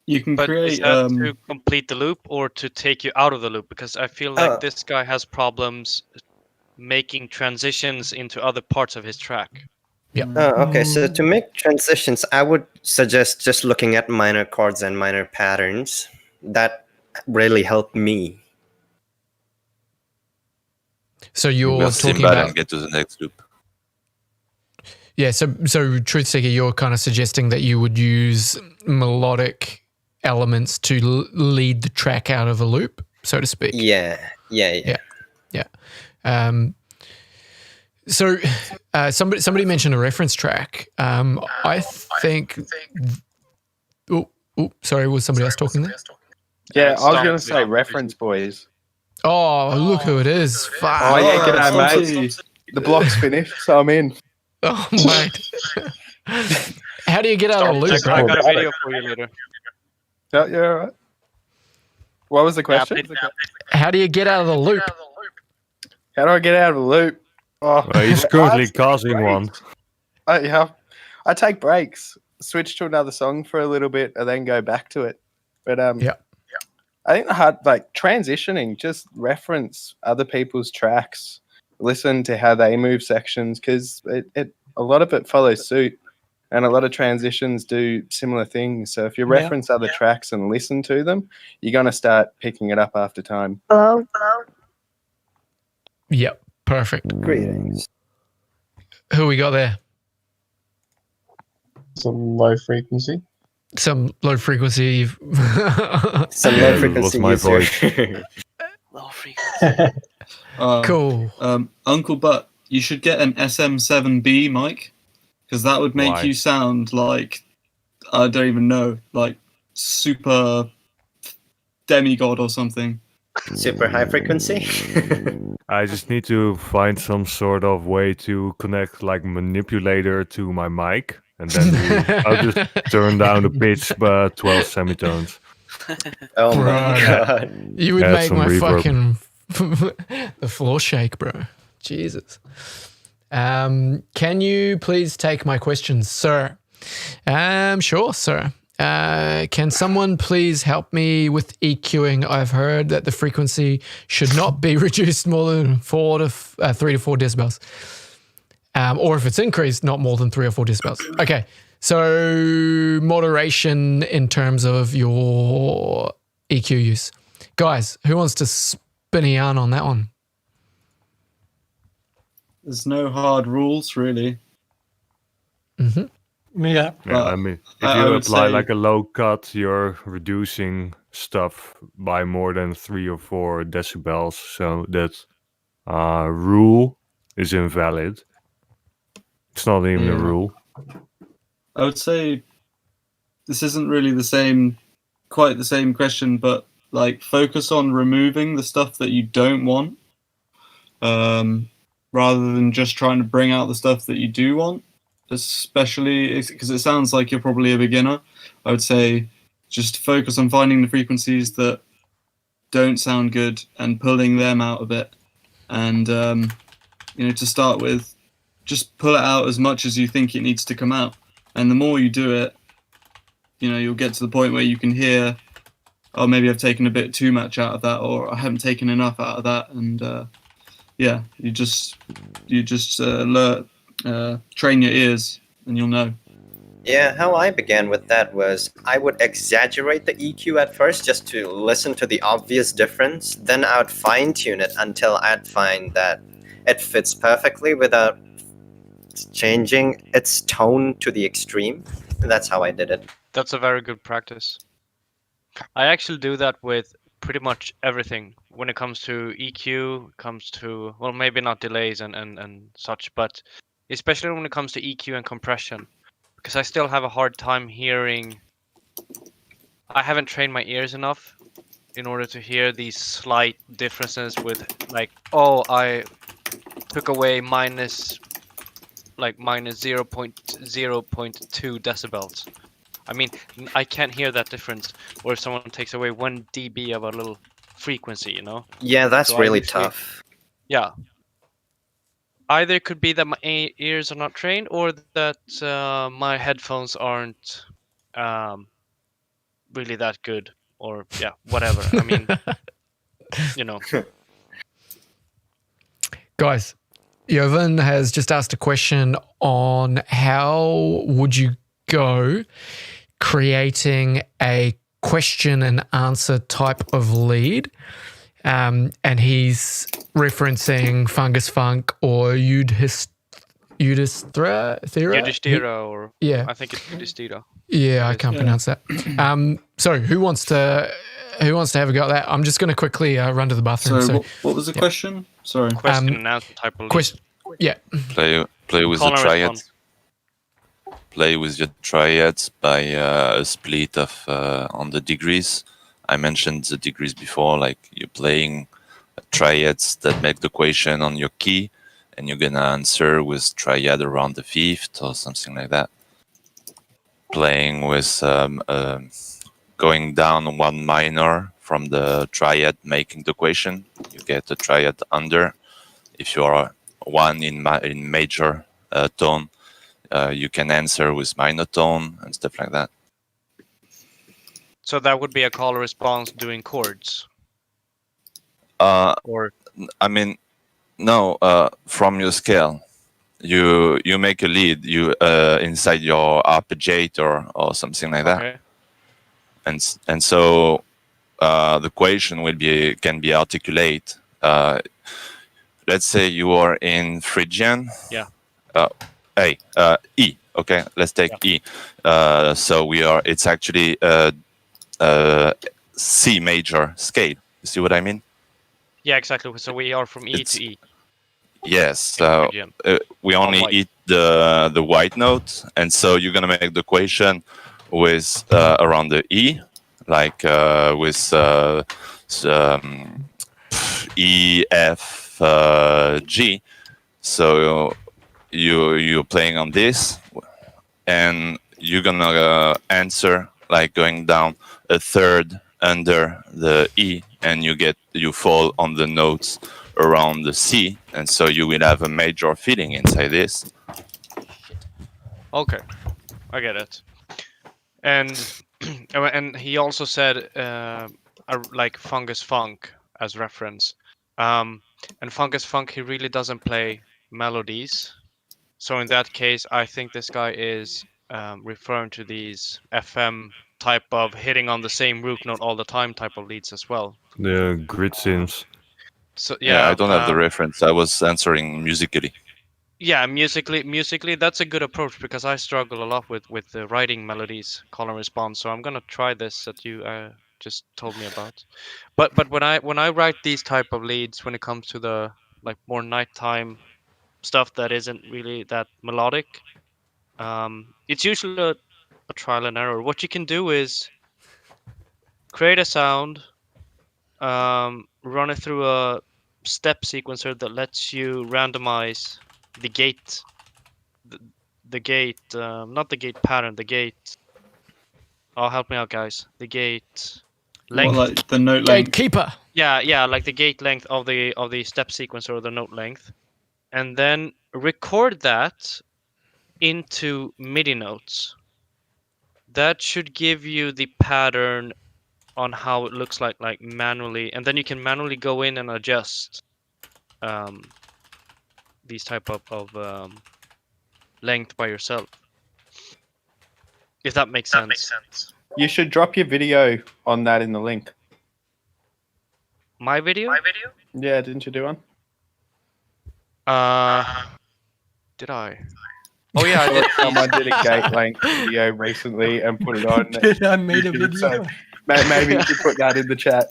You can But is create that to complete the loop or to take you out of the loop? Because I feel like this guy has problems making transitions into other parts of his track. Yeah. Okay, so to make transitions, I would suggest just looking at minor chords and minor patterns. That really helped me. So you're We'll talking Simbad about... and get to the next loop. Yeah, so Truth Seeker, you're kind of suggesting that you would use melodic elements to lead the track out of a loop, so to speak. Yeah. So somebody mentioned a reference track. I think... sorry, was somebody else talking there? Yeah, I was going to say reference, boys. Oh, look who it is. Fuck. Oh, yeah, g'day, mate. The block's finished, so I'm in. Oh, mate. How do you get out of the loop, I right? got a video for you later. Yeah, you're all right. What was the question? How do you get out of the loop? How do I get out of the loop? Oh, He's currently causing one. I take breaks, switch to another song for a little bit, and then go back to it. But I think the hard, like transitioning, just reference other people's tracks, listen to how they move sections, because a lot of it follows suit, and a lot of transitions do similar things. So if you reference other tracks and listen to them, you're gonna start picking it up after time. Hello. Yep, perfect. Greetings. Who we got there? Some low frequency. Some low frequency. Some low frequency my user. voice. Low frequency. Cool. Uncle Butt you should get an SM7B mic, because that would make Why? you sound like, I don't even know, like super demigod or something. Super high frequency. I just need to find some sort of way to connect like manipulator to my mic, and then I'll just turn down the pitch by 12 semitones. Oh Bro, my god. You would Add make some my reverb. fucking the floor shake, bro. Jesus. Can you please take my questions, sir? Sure, sir. Can someone please help me with EQing? I've heard that the frequency should not be reduced more than 3 to 4 decibels. Or if it's increased, not more than 3 or 4 decibels. Okay, so moderation in terms of your EQ use. Guys, who wants to spin a yarn on that one? There's no hard rules, really. Mm-hmm. Yeah. Yeah, I mean, if I you would apply say- like a low cut, you're reducing stuff by more than 3 or 4 decibels. So that rule is invalid. It's not even a Yeah. rule. I would say this isn't really quite the same question, but like focus on removing the stuff that you don't want, rather than just trying to bring out the stuff that you do want. Especially because it sounds like you're probably a beginner. I would say just focus on finding the frequencies that don't sound good and pulling them out a bit. And to start with, just pull it out as much as you think it needs to come out. And the more you do it, you'll get to the point where you can hear, oh, maybe I've taken a bit too much out of that, or I haven't taken enough out of that. And you just train your ears, and you'll know. Yeah, how I began with that was I would exaggerate the EQ at first just to listen to the obvious difference. Then I would fine-tune it until I'd find that it fits perfectly without changing its tone to the extreme. And that's how I did it. That's a very good practice. I actually do that with pretty much everything. When it comes to EQ, comes to, well, maybe not delays and such, but especially when it comes to EQ and compression, because I still have a hard time hearing. I haven't trained my ears enough in order to hear these slight differences with, like, oh, I took away minus 0.2 decibels. I mean, I can't hear that difference. Or if someone takes away 1 dB of a little frequency, Yeah, that's So really usually- tough. Yeah. Either it could be that my ears are not trained, or that my headphones aren't really that good, or whatever. I mean, Guys, Jovan has just asked a question on how would you go creating a question and answer type of lead. And he's referencing Fungus Funk or Yudhishthira, or Yeah. I think it's Yudhishthira. Yeah, I can't pronounce that. So who wants to have a go at that? I'm just going to quickly run to the bathroom. So what was the question? Sorry. Question and answer type of lead. Question. Yeah. Play with Call the and triad. respond. Play with your triads by a split of on the degrees. I mentioned the degrees before, like you're playing triads that make the equation on your key, and you're gonna answer with triad around the fifth or something like that. Playing with going down one minor from the triad making the equation, you get a triad under. If you are one in major tone, you can answer with minor tone and stuff like that. So that would be a call or response doing chords. Or I mean, no, from your scale, you make a lead inside your arpeggiator or something like that, okay. and so the equation can be articulate. Let's say you are in Phrygian. Yeah. E. Okay, let's take E. So it's actually C major scale. You see what I mean? Yeah, exactly. So we are from E It's- to E. Yes, so ingredient. we only white. eat the white note, and so you're gonna make the equation with around the E, like with E, F, G. So you're playing on this, and you're gonna answer like going down a third under the E, and you fall on the notes around the C, and so you will have a major feeling inside this. Okay, I get it. And and he also said like Fungus Funk as reference. And Fungus Funk, he really doesn't play melodies. So in that case, I think this guy is referring to these FM type of hitting on the same root note all the time type of leads as well. The grid sims. So Yeah, I yeah, don't have the reference. I was answering musically. yeah, musically, that's a good approach because I struggle a lot with the writing melodies, call and response. So I'm gonna try this that you just told me about. But when I write these type of leads, when it comes to the like more nighttime stuff that isn't really that melodic, it's usually a trial and error. What you can do is create a sound, run it through a step sequencer that lets you randomize the gate, the gate, not the gate pattern, the gate. Oh, help me out, guys. The gate length. What, like the note length? Gatekeeper. Yeah, like the gate length of the step sequencer or the note length, and then record that into MIDI notes. That should give you the pattern on how it looks like manually, and then you can manually go in and adjust these type of length by yourself. If that makes sense. You should drop your video on that in the link. My video? Yeah, didn't you do one? Did I? Oh yeah, I did. Someone did a gate length video recently and put it on. I made a video. So maybe you should put that in the chat.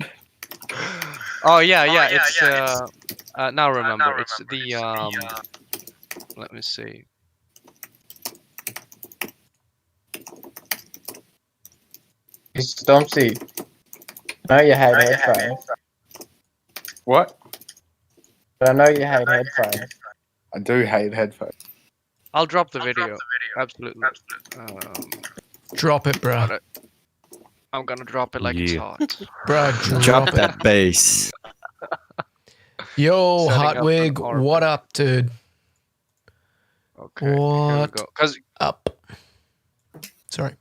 Oh yeah, it's now remember. It's the let me see. Stompsy. I know you hate headphones. What? But I know you hate headphones. I do hate headphones. I'll drop the video. Absolutely. Drop it, bro. I'm gonna drop it like it's hot. Bro, Drop that bass. Yo, Setting up Hartwig, an arm. what up, dude? Okay. Here we What go. 'Cause up? Sorry.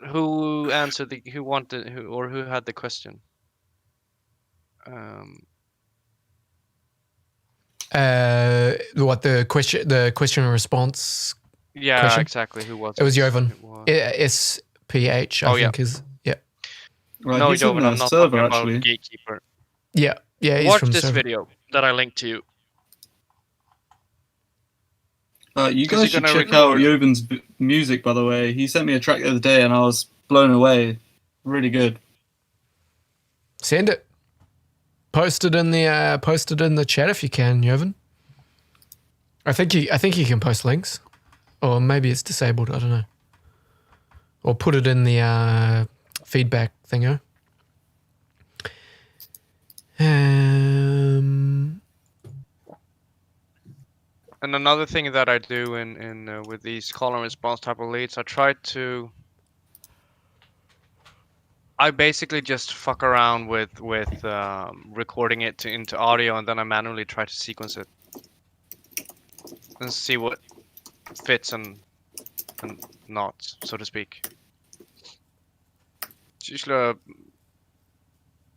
who answered who had the question? What the question and response? Yeah, Question? exactly. Who was it? It was Jovan. It was- SPH, I think is Right, No, he's on Jovan, the I'm not server talking about actually. Gatekeeper. yeah. He's Watch from this server. video that I linked to you. You Because guys you're should gonna check out record. Joven's music, by the way. He sent me a track the other day and I was blown away. Really good. Send it. Post it in the chat if you can, Jovan. I think you can post links, or maybe it's disabled. I don't know. Or put it in the feedback thingo. And another thing that I do in with these call and response type of leads, I basically just fuck around with recording it into audio, and then I manually try to sequence it and see what fits and not, so to speak. It's usually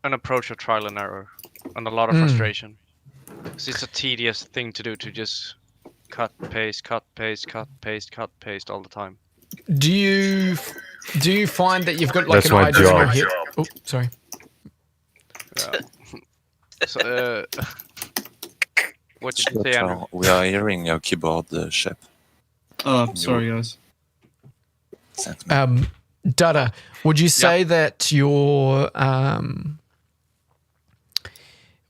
an approach of trial and error and a lot of frustration. 'Cause it's a tedious thing to do to just cut, paste, cut, paste, cut, paste, cut, paste all the time. Do you find that you've got like That's an my idea in your job. head? Oh, sorry. So, what did you say, Andrew? We are hearing your keyboard, Shep. Oh, sorry guys. Sent me. Dada, would you say that your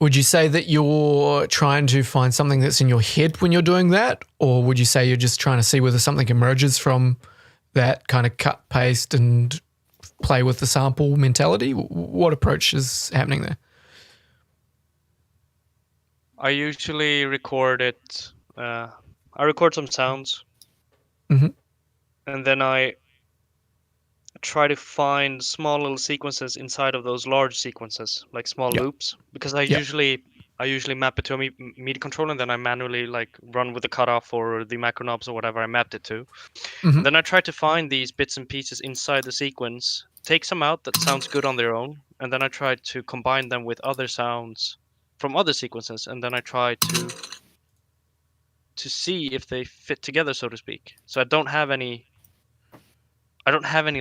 Would you say that you're trying to find something that's in your head when you're doing that? Or would you say you're just trying to see whether something emerges from that kind of cut, paste, and play with the sample mentality? What approach is happening there? I usually record it. I record some sounds. Mm-hmm. And then I try to find small little sequences inside of those large sequences, like small loops, because I usually map it to a MIDI controller, and then I manually like run with the cutoff or the macro knobs or whatever I mapped it to. And then I try to find these bits and pieces inside the sequence, take some out that sounds good on their own, and then I try to combine them with other sounds from other sequences, and then I try to see if they fit together, so to speak. So I don't have any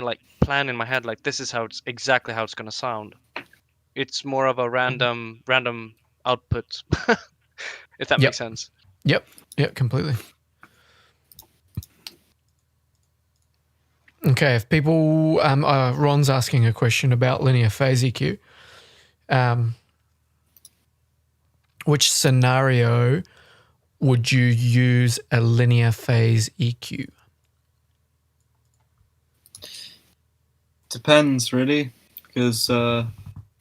like plan in my head like this is exactly how it's going to sound. It's more of a random output, if that makes sense. Yep, completely. Okay, if people, Ron's asking a question about linear phase EQ. Which scenario would you use a linear phase EQ? Depends, really, because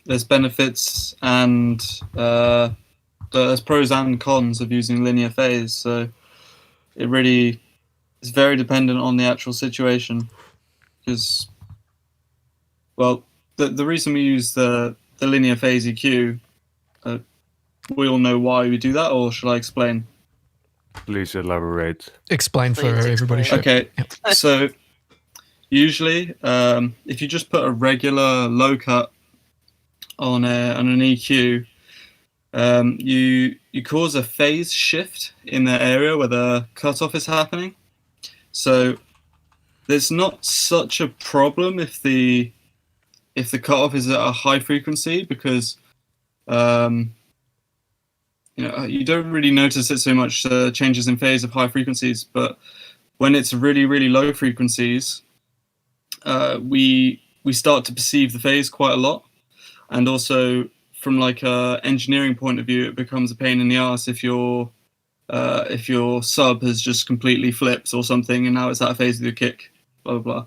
there's benefits and there's pros and cons of using linear phase. So it really is very dependent on the actual situation. Because, well, the reason we use the linear phase EQ, we all know why we do that, or should I explain? Please elaborate. Explain for everybody. Okay, so usually, if you just put a regular low cut on an EQ, you cause a phase shift in the area where the cutoff is happening. So there's not such a problem if the cutoff is at a high frequency, because you don't really notice it so much, changes in phase of high frequencies. But when it's really, really low frequencies, we start to perceive the phase quite a lot. And also from like a engineering point of view, it becomes a pain in the ass if your sub has just completely flipped or something, and now it's out of phase with your kick, blah, blah,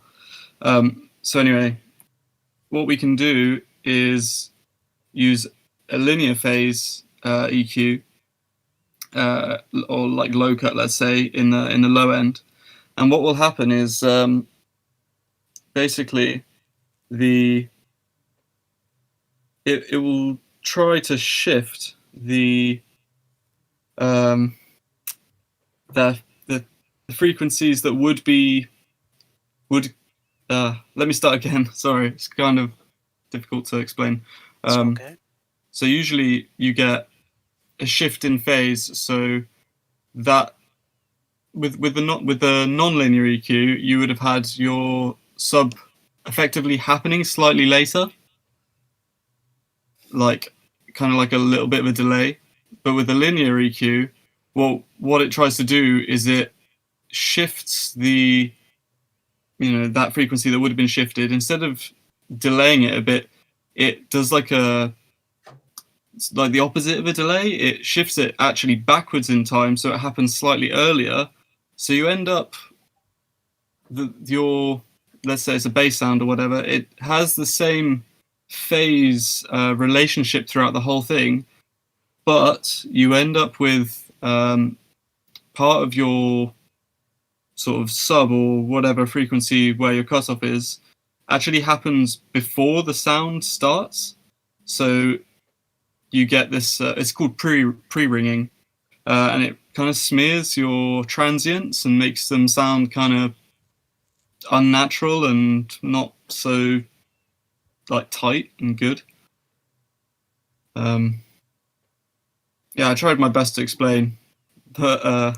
blah. So anyway, what we can do is use a linear phase EQ, or like low cut, let's say, in the low end. And what will happen is basically it will try to shift the frequencies that would let me start again. Sorry, it's kind of difficult to explain. Okay. So usually you get a shift in phase, so that with the non-linear EQ, you would have had your sub effectively happening slightly later, like kind of like a little bit of a delay. But with the linear EQ, well, what it tries to do is it shifts the that frequency that would have been shifted. Instead of delaying it a bit, it does like the opposite of a delay. It shifts it actually backwards in time, so it happens slightly earlier. So you end up your, let's say it's a bass sound or whatever, it has the same phase relationship throughout the whole thing, but you end up with part of your sort of sub or whatever frequency where your cutoff is actually happens before the sound starts. So you get this, it's called pre-ringing, and it kind of smears your transients and makes them sound kind of unnatural and not so like tight and good. Yeah, I tried my best to explain, but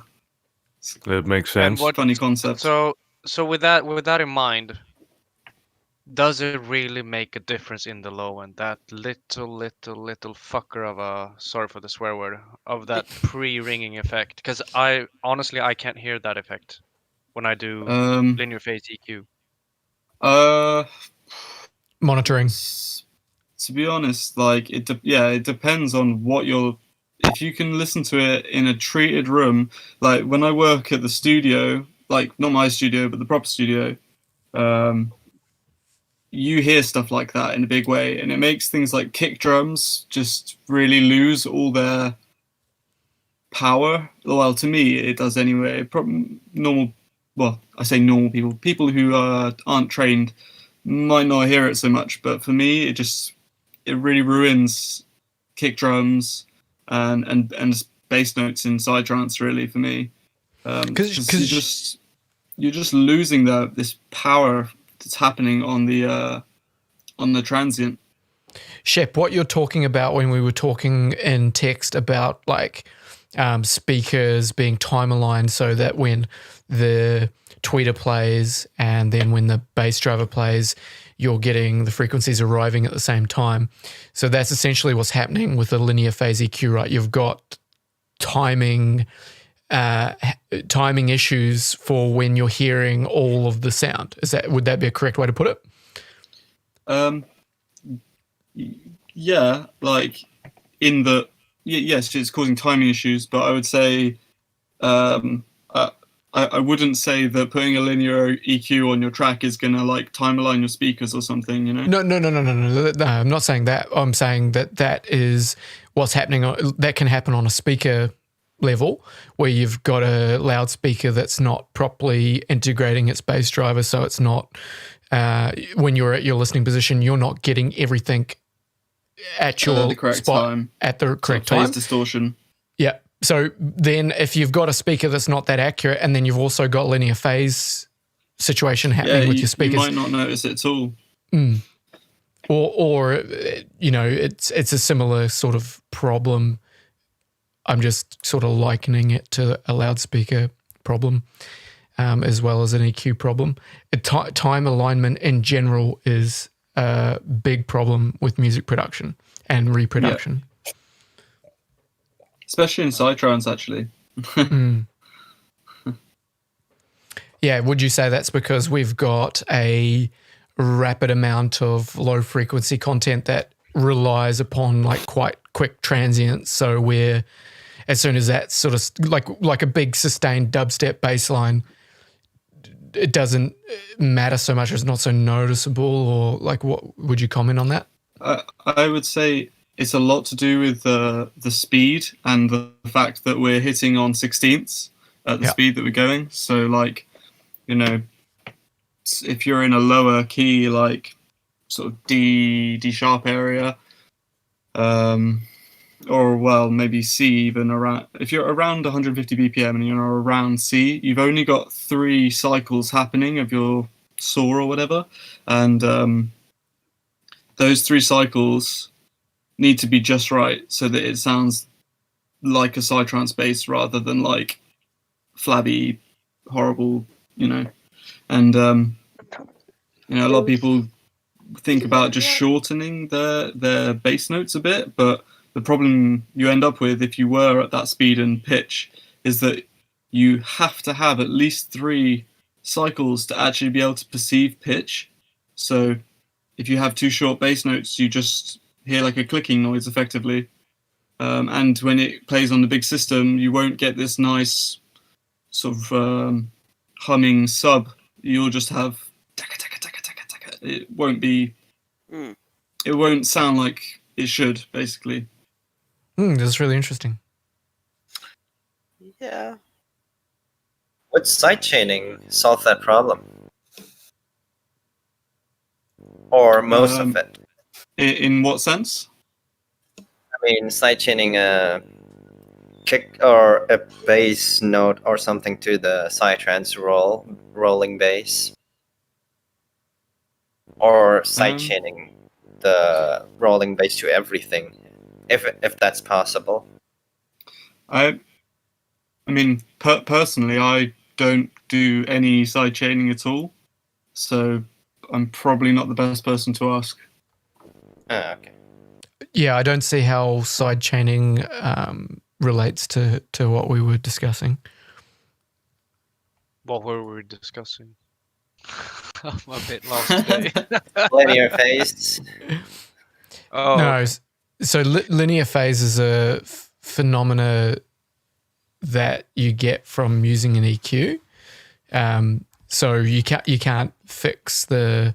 it makes sense. Funny concept. So with that in mind, does it really make a difference in the low end? That little fucker of a, sorry for the swear word, of that pre-ringing effect? Because I honestly can't hear that effect when I do linear phase EQ. Monitoring. to be honest, like it depends on what you're. If you can listen to it in a treated room, like when I work at the studio, like not my studio but the proper studio, you hear stuff like that in a big way, and it makes things like kick drums just really lose all their power. Well, to me, it does anyway. Normal, well, I say normal people who aren't trained might not hear it so much, but for me, it really ruins kick drums and bass notes in psytrance. Really, for me, because you're just losing this power that's happening on the transient. Shep, what you're talking about when we were talking in text about like speakers being time aligned so that when the tweeter plays and then when the bass driver plays, you're getting the frequencies arriving at the same time. So that's essentially what's happening with the linear phase EQ, right? You've got timing issues for when you're hearing all of the sound. Would that be a correct way to put it? Yeah, like yes, it's causing timing issues, but I would say I wouldn't say that putting a linear EQ on your track is gonna like time align your speakers or something, you know? No. I'm not saying that. I'm saying that is what's happening. That can happen on a speaker level where you've got a loudspeaker that's not properly integrating its bass driver, so it's not when you're at your listening position, you're not getting everything at your the correct spot time. At the correct phase time. Distortion. Yeah. So then if you've got a speaker that's not that accurate and then you've also got linear phase situation happening with your speakers. You might not notice it at all. Or you know, it's a similar sort of problem. I'm just sort of likening it to a loudspeaker problem as well as an EQ problem. Time alignment in general is a big problem with music production and reproduction. Yeah. Especially in psytrance, actually. Yeah, would you say that's because we've got a rapid amount of low frequency content that relies upon like quite quick transients? So where as soon as that sort of like a big sustained dubstep bass line, it doesn't matter so much, it's not so noticeable, or like what would you comment on that? I would say it's a lot to do with the speed and the fact that we're hitting on 16ths at the speed that we're going. So like, you know, if you're in a lower key, like sort of D sharp area, or well, maybe C even around, if you're around 150 BPM and you're around C, you've only got 3 cycles happening of your saw or whatever. And those 3 cycles need to be just right so that it sounds like a psytrance bass rather than like flabby, horrible, you know. And you know, a lot of people think about just shortening their bass notes a bit, but the problem you end up with if you were at that speed and pitch is that you have to have at least 3 cycles to actually be able to perceive pitch. So if you have 2 short bass notes, you just hear like a clicking noise effectively. And when it plays on the big system, you won't get this nice sort of humming sub. You'll just have taka, taka, taka, taka, taka. It won't be, it won't sound like it should, basically. That's really interesting. Yeah. Would sidechaining solve that problem? Or most of it? In what sense? I mean, sidechaining a kick or a bass note or something to the psytrance rolling bass. Or sidechaining the rolling bass to everything, if that's possible. I mean, personally, I don't do any sidechaining at all, so I'm probably not the best person to ask. Okay. Yeah, I don't see how sidechaining relates to what we were discussing. What were we discussing? I'm a bit lost today. Linear phase. Oh, No, okay. so linear phase is a phenomena that you get from using an EQ. So you can't fix the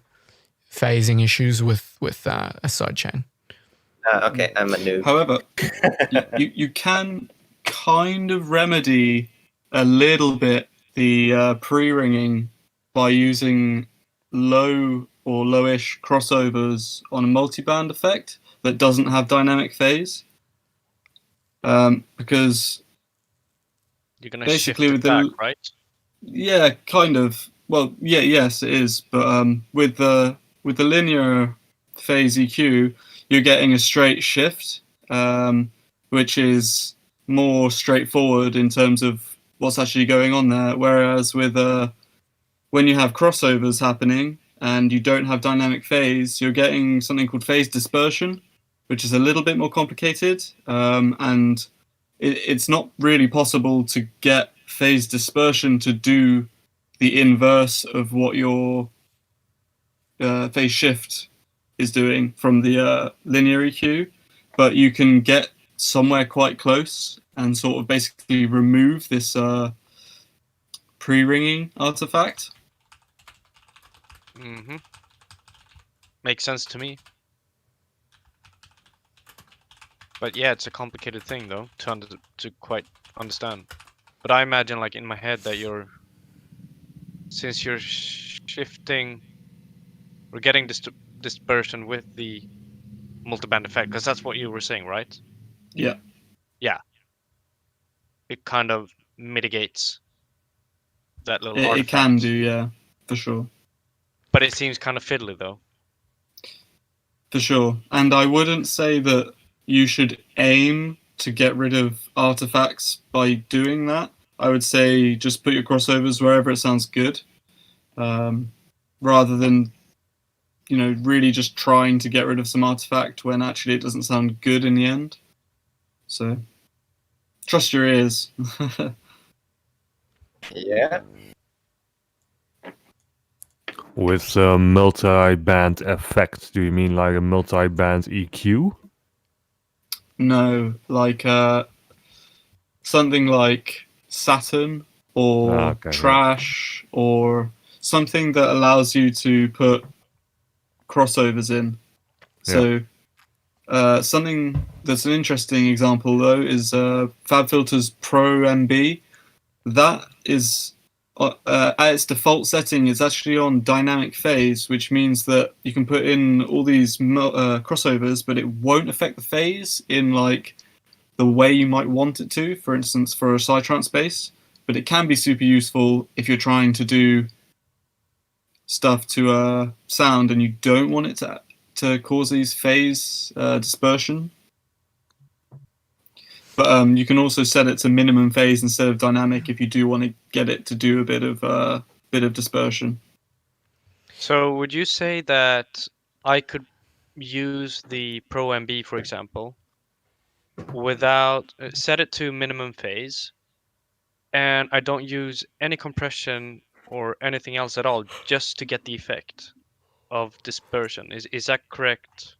phasing issues with a sidechain. Okay, I'm a noob. However, you can kind of remedy a little bit the pre-ringing by using low or lowish crossovers on a multiband effect that doesn't have dynamic phase. Because You're gonna basically shift with it back, the right? yeah, kind of. Well, yeah, yes, it is. But with the linear phase EQ, you're getting a straight shift, which is more straightforward in terms of what's actually going on there. Whereas with when you have crossovers happening and you don't have dynamic phase, you're getting something called phase dispersion, which is a little bit more complicated, and it's not really possible to get phase dispersion to do the inverse of what your phase shift is doing from the linear EQ, but you can get somewhere quite close and sort of basically remove this pre-ringing artifact. Mm-hmm. Makes sense to me. But yeah, it's a complicated thing though to quite understand. But I imagine, like in my head, that since you're shifting or getting dispersion with the multiband effect, because that's what you were saying, right? Yeah. Yeah. It kind of mitigates that little It artifact. can do, yeah, for sure. But it seems kind of fiddly though. For sure. And I wouldn't say that you should aim to get rid of artifacts by doing that. I would say just put your crossovers wherever it sounds good, rather than, really just trying to get rid of some artifact when actually it doesn't sound good in the end. So, trust your ears. Yeah. With multi-band effect, do you mean like a multi-band EQ? No, like something like Saturn or Trash or something that allows you to put crossovers in. So something that's an interesting example though is FabFilter's Pro MB. That is at its default setting is actually on dynamic phase, which means that you can put in all these crossovers, but it won't affect the phase in like the way you might want it to. For instance, for a psytrance bass, but it can be super useful if you're trying to do stuff to sound and you don't want it to cause these phase dispersion. But you can also set it to minimum phase instead of dynamic if you do want to get it to do a bit of dispersion. So would you say that I could use the Pro MB, for example, without set it to minimum phase, and I don't use any compression or anything else at all, just to get the effect of dispersion? Is that correct?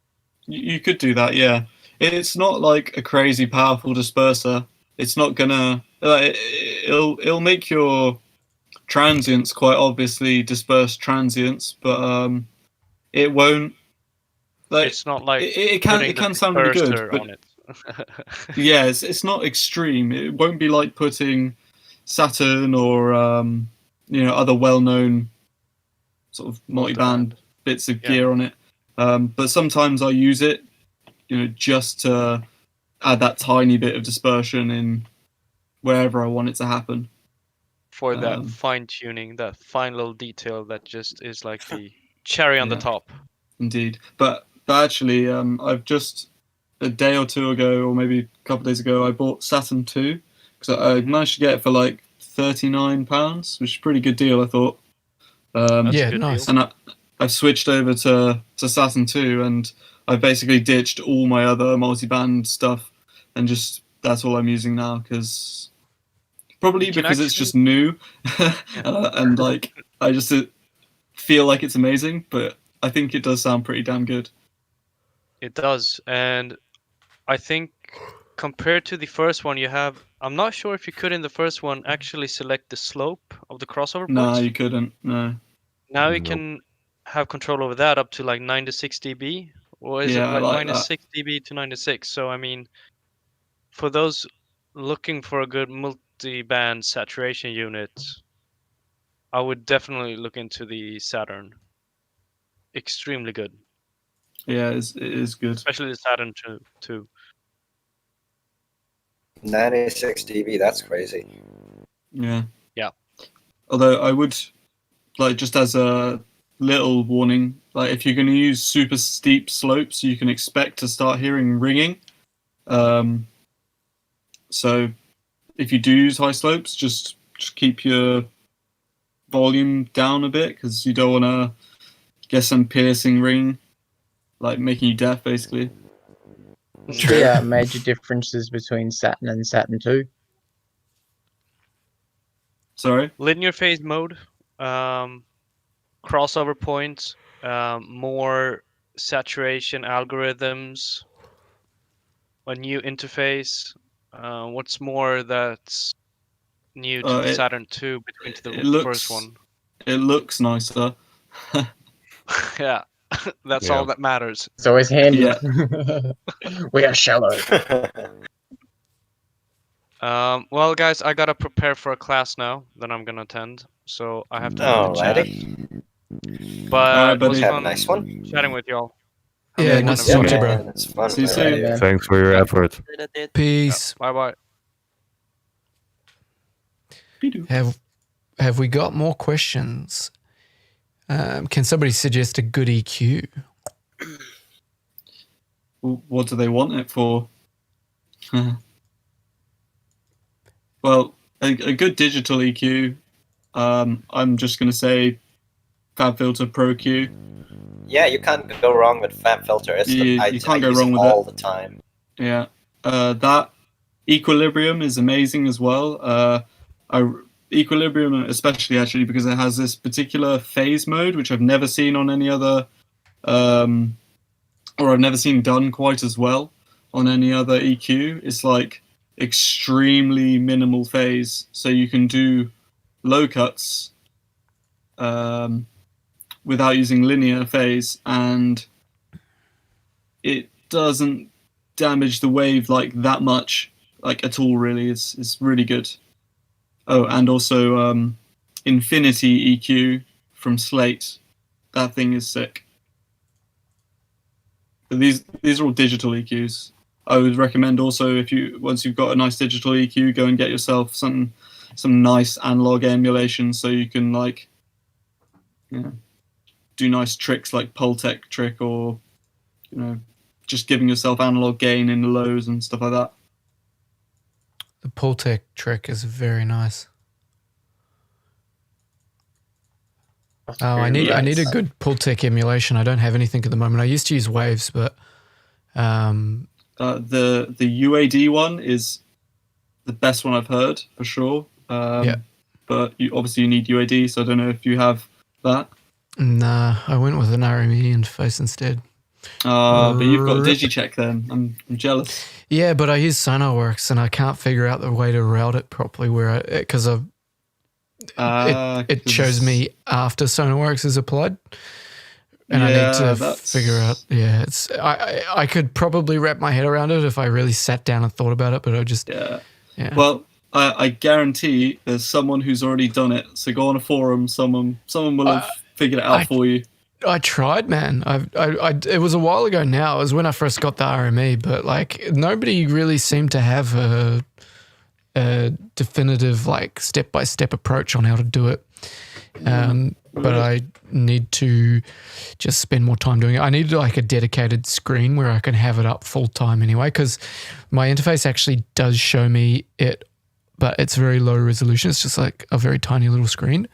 You could do that, yeah. It's not like a crazy powerful disperser. It's not gonna it'll make your transients quite obviously disperse transients, but it won't. Like, it's not like it can sound really good, but on it. yeah, it's not extreme. It won't be like putting Saturn or other well-known sort of multi-band bits of gear on it. But sometimes I use it, just to add that tiny bit of dispersion in wherever I want it to happen. For that fine tuning, that fine little detail that just is like the cherry on the top. Indeed. But actually, I've just a day or two ago, or maybe a couple of days ago, I bought Saturn 2 because I managed to get it for like £39, which is a pretty good deal, I thought. Nice. And I've switched over to Saturn 2, and I've basically ditched all my other multi-band stuff, and just that's all I'm using now, because it's just new, and like I just feel like it's amazing, but I think it does sound pretty damn good. It does, and I think compared to the first one, you have. I'm not sure if you could in the first one actually select the slope of the crossover No, points. you couldn't. No. Now you Nope. can have control over that up to like 96 dB, or is Yeah, it I like like minus that. 6 dB to 96? So I mean, for those looking for a good multi-band saturation unit, I would definitely look into the Saturn. Extremely good, Yeah, it is good. especially the Saturn 2. 96 dB, that's crazy. Yeah. Yeah. Although I would, like, just as a little warning, like if you're going to use super steep slopes, you can expect to start hearing ringing. So if you do use high slopes, just keep your volume down a bit because you don't want to get some piercing ring, like making you deaf, basically. What's the major differences between Saturn and Saturn 2? Sorry? Linear phase mode, crossover points, more saturation algorithms, a new interface. What's more that's new to the Saturn 2 between the first one? It looks nicer. Yeah, that's all that matters. It's always handy. Yeah. We are shallow. Well, guys, I gotta prepare for a class now that I'm gonna attend, so I have to end the chat. But it was Have a fun nice one. chatting with y'all. Yeah, nice to talk to you, bro. It's fun. See you soon. Thanks for your effort. Peace. Bye bye. Have we got more questions? Can somebody suggest a good EQ? What do they want it for? Well, a good digital EQ. I'm just gonna say FabFilter Pro Q. Yeah, you can't go wrong with FabFilter. You can't go wrong with all it the time. Yeah, that Equilibrium is amazing as well. Equilibrium, especially actually because it has this particular phase mode, which I've never seen on any other, or I've never seen done quite as well on any other EQ. It's like extremely minimal phase, so you can do low cuts without using linear phase, and it doesn't damage the wave like that much, like at all. Really, it's really good. Oh, and also Infinity EQ from Slate. That thing is sick. But these are all digital EQs. I would recommend also, once you've got a nice digital EQ, go and get yourself some nice analog emulation so you can do nice tricks like Pultec trick, or just giving yourself analog gain in the lows and stuff like that. The Pultec trick is very nice. Oh, I need a good Pultec emulation. I don't have anything at the moment. I used to use Waves, but the UAD one is the best one I've heard for sure. But obviously you need UAD, so I don't know if you have that. Nah, I went with an RME interface instead. But you've got DigiCheck then. I'm jealous. Yeah, but I use SonarWorks and I can't figure out the way to route it properly because it shows me after SonarWorks is applied, and I need to figure out. Yeah, I could probably wrap my head around it if I really sat down and thought about it, but I just yeah. Well, I guarantee there's someone who's already done it. So go on a forum. Someone will have figured it out for you. I tried, man. It was a while ago now. It was when I first got the RME, but like nobody really seemed to have a definitive step-by-step approach on how to do it. But I need to just spend more time doing it. I need a dedicated screen where I can have it up full time anyway, because my interface actually does show me it, but it's very low resolution. It's just like a very tiny little screen.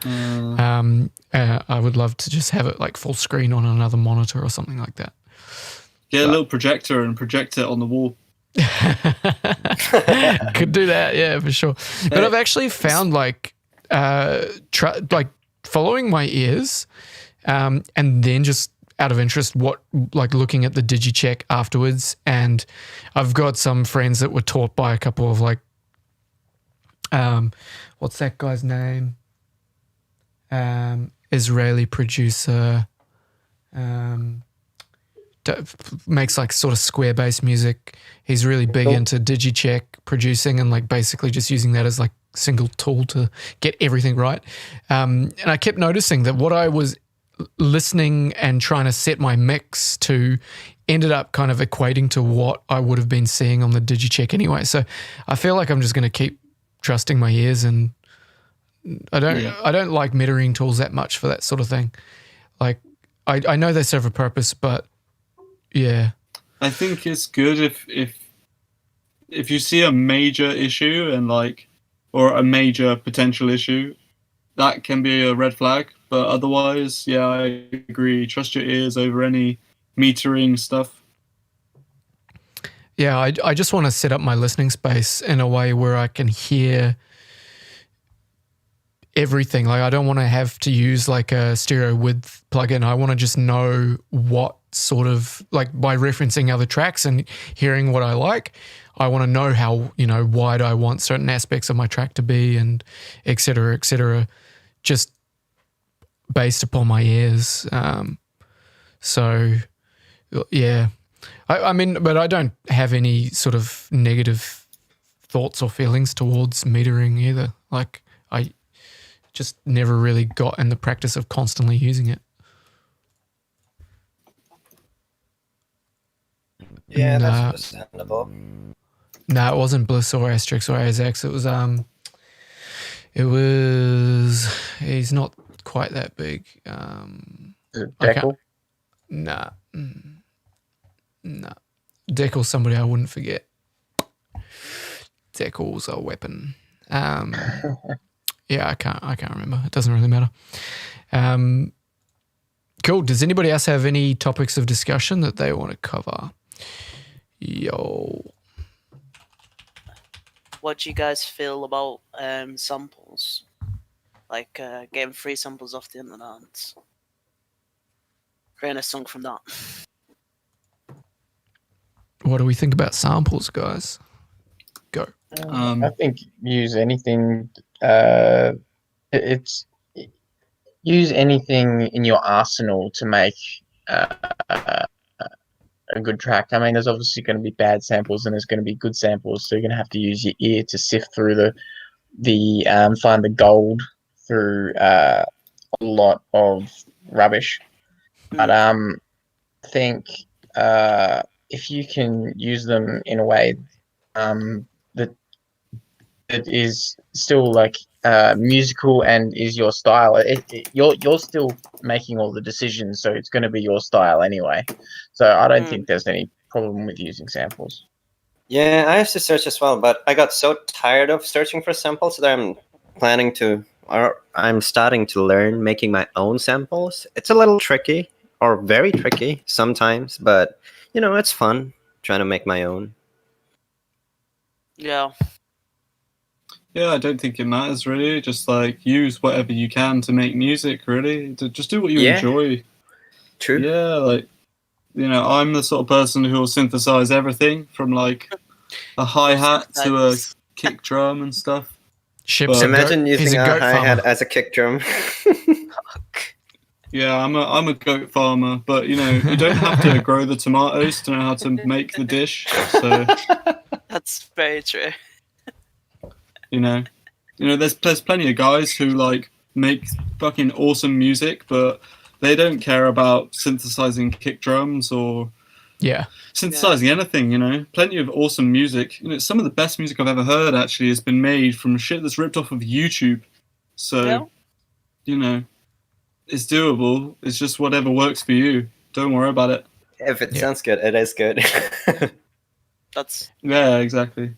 I would love to just have it full screen on another monitor or something like that. Get a little projector and project it on the wall. Could do that, yeah, for sure. But I've actually found following my ears, and then just out of interest, what, like looking at the DigiCheck afterwards, and I've got some friends that were taught by a couple of like, what's that guy's name? Israeli producer, makes like sort of square-based music. He's really big into DigiCheck producing and like basically just using that as like single tool to get everything right. And I kept noticing that what I was listening and trying to set my mix to ended up kind of equating to what I would have been seeing on the DigiCheck anyway. So I feel like I'm just going to keep trusting my ears, and I don't like metering tools that much for that sort of thing. Like I know they serve a purpose, but yeah. I think it's good if you see a major issue and like, or a major potential issue, that can be a red flag. But otherwise, yeah, I agree. Trust your ears over any metering stuff. Yeah, I just want to set up my listening space in a way where I can hear everything. Like I don't want to have to use like a stereo width plugin. I want to just know what sort of, like by referencing other tracks and hearing what I like, I want to know how, wide I want certain aspects of my track to be, and et cetera, just based upon my ears. So yeah, I mean, but I don't have any sort of negative thoughts or feelings towards metering either. Like I just never really got in the practice of constantly using it. Yeah, that's understandable. No, it wasn't Bliss or Asterix or ASX. It was, he's not quite that big. Deckle? Nah. Deckle's somebody I wouldn't forget. Deckle's a weapon. Yeah, I can't remember. It doesn't really matter. Cool. Does anybody else have any topics of discussion that they want to cover? Yo. What do you guys feel about samples? Like getting free samples off the internet. Creating a song from that. What do we think about samples, guys? Go. I think use anything. It's use anything in your arsenal to make a good track. I mean, there's obviously going to be bad samples and there's going to be good samples, so you're going to have to use your ear to sift through the find the gold through a lot of rubbish. But I think if you can use them in a way that is still like musical and is your style, you're still making all the decisions, so it's going to be your style anyway. So I don't think there's any problem with using samples. Yeah, I used to search as well, but I got so tired of searching for samples that I'm starting to learn making my own samples. It's a little tricky, or very tricky sometimes, but it's fun trying to make my own. Yeah. Yeah, I don't think it matters really. Just like use whatever you can to make music. Really, just do what you enjoy. True. Yeah, like I'm the sort of person who will synthesize everything from like a hi-hat to a kick drum and stuff. Imagine using a hi-hat as a kick drum. Yeah, I'm a goat farmer, but you don't have to grow the tomatoes to know how to make the dish. So that's very true. There's plenty of guys who like make fucking awesome music, but they don't care about synthesizing kick drums or synthesizing anything. Plenty of awesome music. Some of the best music I've ever heard actually has been made from shit that's ripped off of YouTube. So it's doable. It's just whatever works for you. Don't worry about it. If it sounds good, it is good. Yeah, exactly.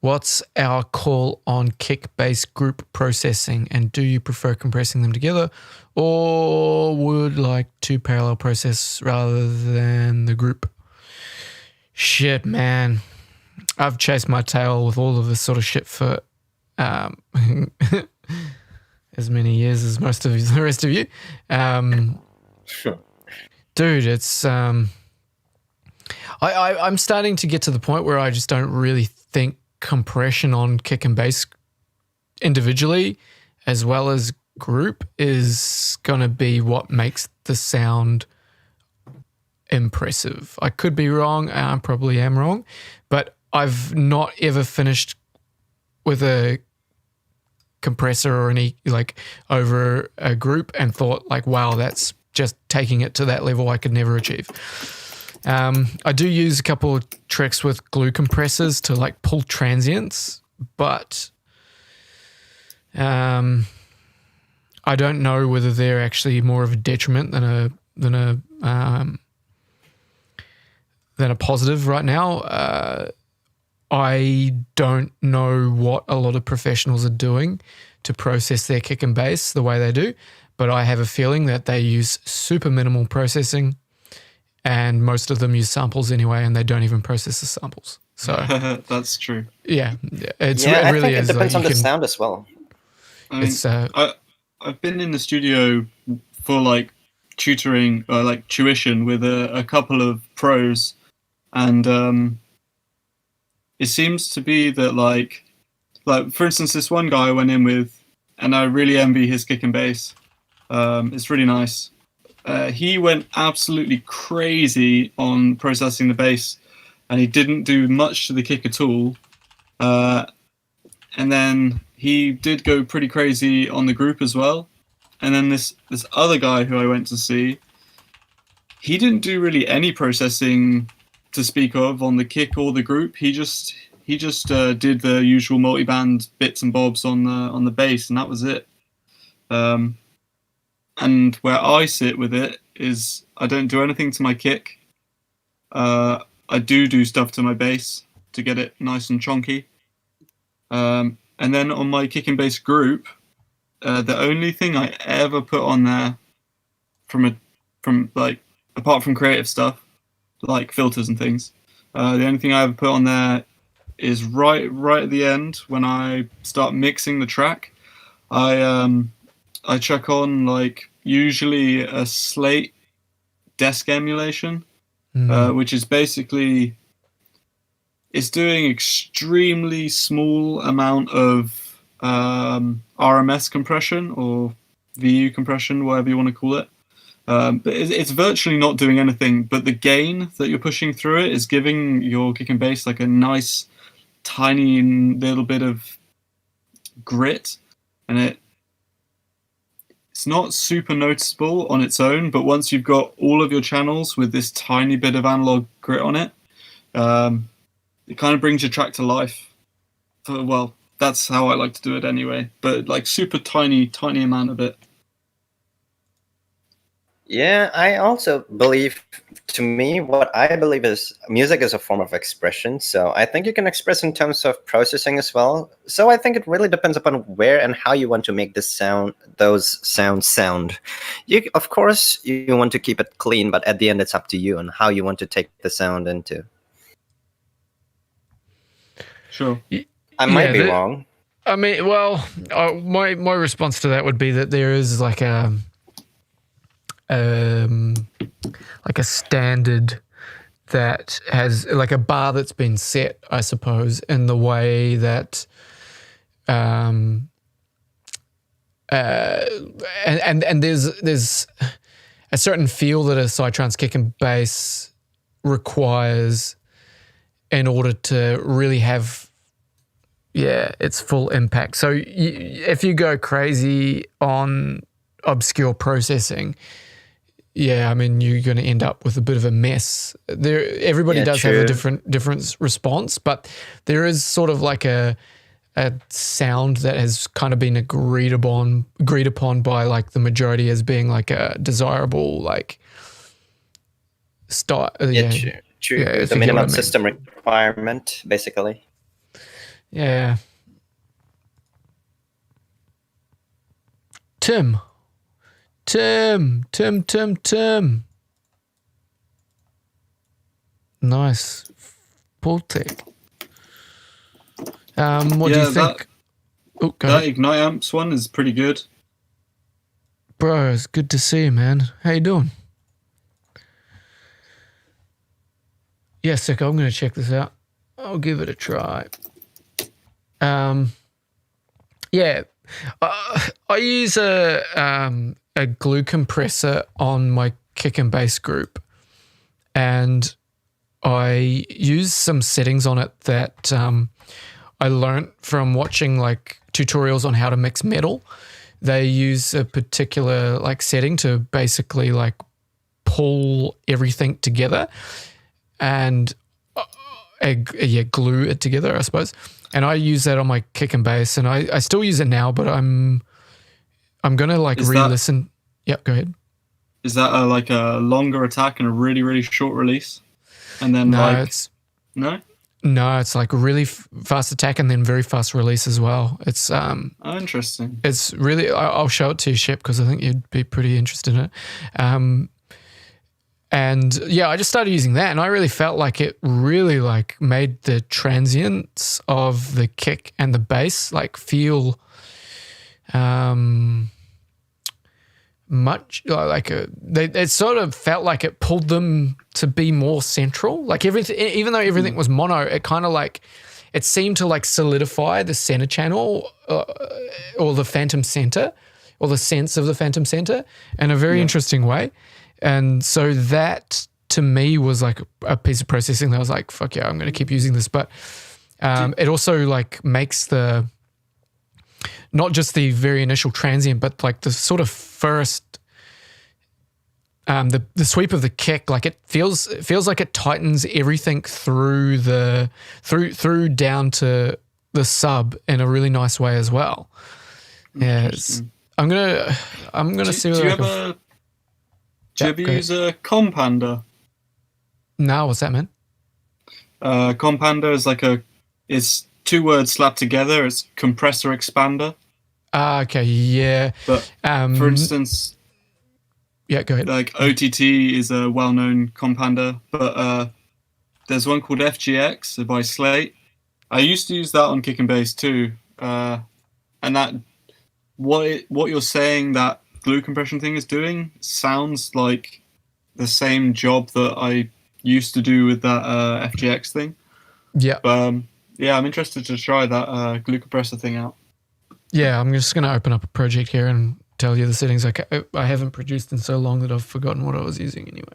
What's our call on kick-based group processing, and do you prefer compressing them together or would like to parallel process rather than the group? Shit, man. I've chased my tail with all of this sort of shit for as many years as most of the rest of you. Sure. Dude, it's I'm starting to get to the point where I just don't really think compression on kick and bass individually as well as group is gonna be what makes the sound impressive. I could be wrong, I probably am wrong, but I've not ever finished with a compressor or any like over a group and thought like, wow, that's just taking it to that level I could never achieve. I do use a couple of tricks with glue compressors to like pull transients, but I don't know whether they're actually more of a detriment than a positive right now. I don't know what a lot of professionals are doing to process their kick and bass the way they do, but I have a feeling that they use super minimal processing, and most of them use samples anyway, and they don't even process the samples. So that's true. Yeah, it I really think it is. depends like on the sound as well. I mean, I've been in the studio for like tutoring or like tuition with a couple of pros, and it seems to be that like for instance, this one guy I went in with, and I really envy his kick and bass. It's really nice. He went absolutely crazy on processing the bass, and he didn't do much to the kick at all. And then he did go pretty crazy on the group as well. And then this other guy who I went to see, he didn't do really any processing to speak of on the kick or the group. He just did the usual multi-band bits and bobs on the bass, and that was it. And where I sit with it is I don't do anything to my kick. I do stuff to my bass to get it nice and chunky. And then on my kick and bass group, the only thing I ever put on there from like apart from creative stuff, like filters and things, the only thing I ever put on there is right at the end when I start mixing the track. I chuck on like usually a Slate desk emulation, which is basically it's doing extremely small amount of RMS compression or VU compression, whatever you want to call it. But it's virtually not doing anything, but the gain that you're pushing through it is giving your kick and bass like a nice, tiny little bit of grit, and it's not super noticeable on its own, but once you've got all of your channels with this tiny bit of analog grit on it, it kind of brings your track to life. Well, that's how I like to do it anyway, but like super tiny amount of it. Yeah, I also believe, to me, what I believe is music is a form of expression. So I think you can express in terms of processing as well. So I think it really depends upon where and how you want to make those sounds sound. Of course, you want to keep it clean, but at the end, it's up to you and how you want to take the sound into. Sure. I might be wrong. I mean, well, my response to that would be that there is like a standard that has like a bar that's been set, I suppose, in the way that and there's a certain feel that a psytrance kick and bass requires in order to really have its full impact. So if you go crazy on obscure processing, I mean, you're going to end up with a bit of a mess. Everybody does have a different response, but there is sort of like a sound that has kind of been agreed upon by like the majority as being like a desirable like style. True. The minimum system requirement, basically. Yeah. Tim. Nice. Pultec. What do you think? That Ignite Amps one is pretty good. bro, it's good to see you, man. How you doing? Yeah, Sicko, I'm going to check this out. I'll give it a try. Yeah, I use a glue compressor on my kick and bass group, and I use some settings on it that I learned from watching like tutorials on how to mix metal. They use a particular like setting to basically like pull everything together and glue it together, I suppose. And I use that on my kick and bass, and I still use it now, but I'm gonna like re-listen. Yep, go ahead. Is that like a longer attack and a really, really short release? And then No, it's like really fast attack and then very fast release as well. It's interesting. It's really, I'll show it to you, Shep, because I think you'd be pretty interested in it. And yeah, I just started using that, and I really felt like it really like made the transients of the kick and the bass like feel much like it sort of felt like it pulled them to be more central. Like everything, even though everything was mono, it kind of like it seemed to like solidify the center channel or the phantom center or the sense of the phantom center in a very interesting way. And so that to me was like a piece of processing that I was like, fuck yeah, I'm going to keep using this. But it also like makes the, not just the very initial transient, but like the sort of first, the sweep of the kick, like it feels like it tightens everything through down to the sub in a really nice way as well. Yeah, I'm gonna see. Do you ever use a compander? No, what's that, man? Compander is like it's two words slapped together. It's compressor expander. Okay, yeah. But for instance, yeah, go ahead. Like OTT is a well-known compander, but there's one called FGX by Slate. I used to use that on kick and bass too, and that what you're saying that glue compression thing is doing sounds like the same job that I used to do with that FGX thing. Yeah. Yeah, I'm interested to try that glue compressor thing out. Yeah, I'm just going to open up a project here and tell you the settings. I haven't produced in so long that I've forgotten what I was using anyway.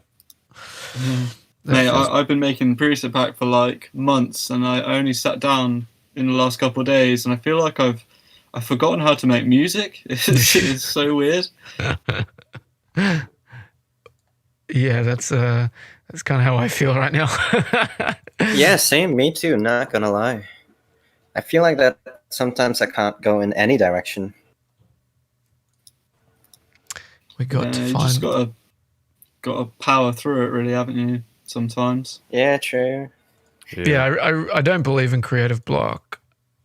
Mate, I've been making preset pack for like months, and I only sat down in the last couple of days, and I feel like I've forgotten how to make music. It's so weird. Yeah, that's kind of how I feel right now. Yeah, same. Me too. Not gonna lie. I feel like that sometimes I can't go in any direction. We got to you find. Just got to power through it, really, haven't you? Sometimes. Yeah, true. Yeah, I don't believe in creative block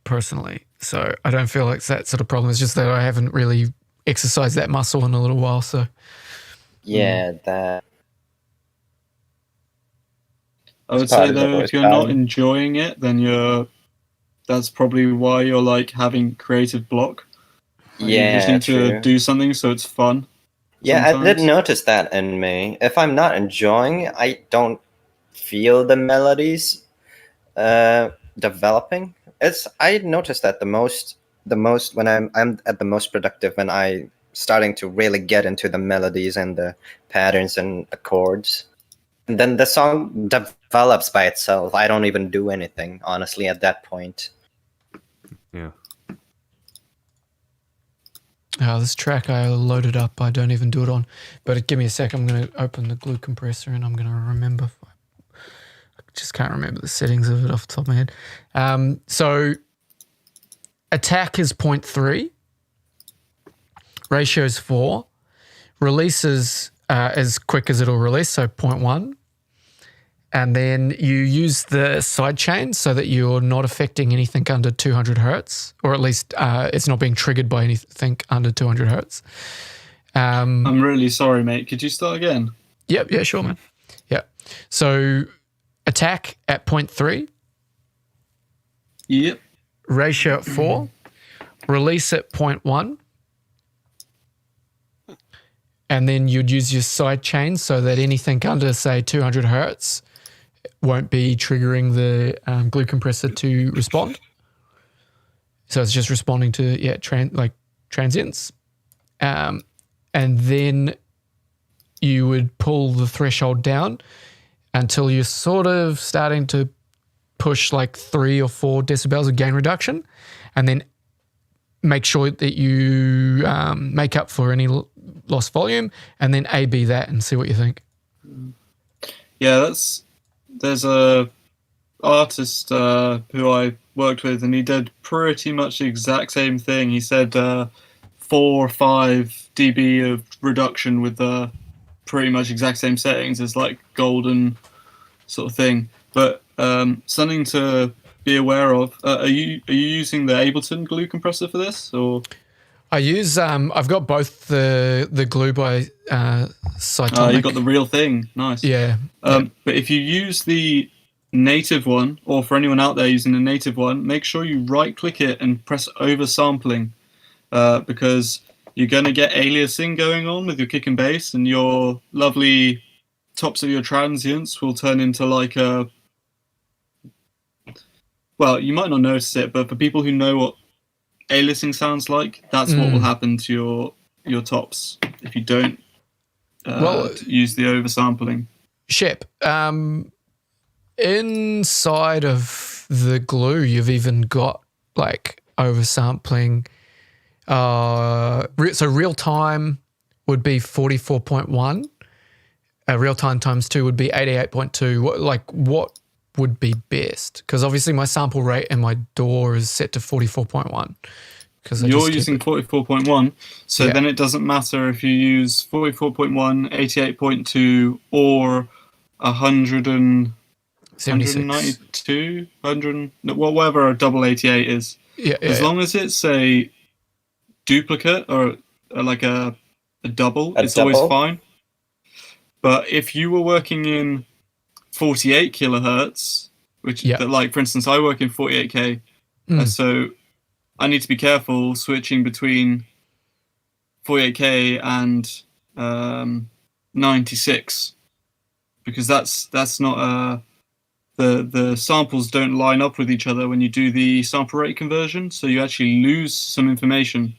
personally, so I don't feel like it's that sort of problem. It's just that I haven't really exercised that muscle in a little while. So. Yeah, that. I would say though, if you're not enjoying it, then that's probably why you're like having creative block. Like, yeah, you just need to do something so it's fun. Yeah, sometimes. I did notice that in me. If I'm not enjoying, I don't feel the melodies developing. I noticed that the most when I'm at the most productive when I starting to really get into the melodies and the patterns and the chords. And then the song develops by itself. I don't even do anything, honestly, at that point. Yeah. This track I loaded up, I don't even do it on. But give me a sec. I'm going to open the glue compressor and I'm going to remember. I just can't remember the settings of it off the top of my head. So attack is 0.3. Ratio is 4. Releases as quick as it'll release, so 0.1. And then you use the side chain so that you're not affecting anything under 200 hertz, or at least it's not being triggered by anything under 200 hertz. I'm really sorry, mate. Could you start again? Yep, yeah, sure, man. Yeah. So attack at 0.3. Yep. Ratio at 4. Release at 0.1. and then you'd use your side chain so that anything under, say, 200 hertz won't be triggering the glue compressor to respond. So it's just responding to transients. And then you would pull the threshold down until you're sort of starting to push like 3 or 4 decibels of gain reduction, and then make sure that you make up for any lost volume, and then A/B that and see what you think. Yeah, there's a artist who I worked with, and he did pretty much the exact same thing. He said 4 or 5 dB of reduction with the pretty much exact same settings as like golden sort of thing. But something to be aware of. Are you using the Ableton glue compressor for this, or? I use I've got both the glue by Cytonic. You got the real thing, nice. Yeah. But if you use the native one, or for anyone out there using the native one, make sure you right click it and press over sampling, because you're going to get aliasing going on with your kick and bass, and your lovely tops of your transients will turn into like a, well, you might not notice it, but for people who know what aliasing sounds like, that's what will happen to your tops if you don't use the oversampling. Shep, inside of the glue, you've even got like oversampling. So real time would be 44.1. Real time times 2 would be 88.2. What would be best? Because obviously my sample rate in my DAW is set to 44.1. You're using 44.1, so then it doesn't matter if you use 44.1, 88.2, or 192, whatever a double 88 is. As long as it's a duplicate or like a double, it's always fine. But if you were working in 48 kilohertz, like for instance, I work in 48K, so I need to be careful switching between 48K and 96, because that's not the samples don't line up with each other when you do the sample rate conversion, so you actually lose some information.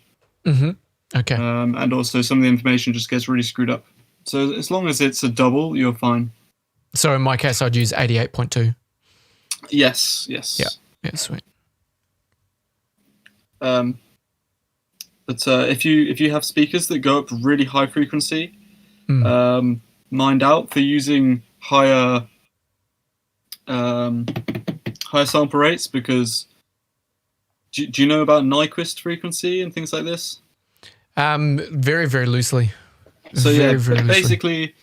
Okay. And also some of the information just gets really screwed up. So as long as it's a double, you're fine. So in my case, I'd use 88.2. Yes. Yeah, sweet. But if you have speakers that go up really high frequency, mind out for using higher sample rates, because do you know about Nyquist frequency and things like this? Very, very loosely. So very basically, loosely.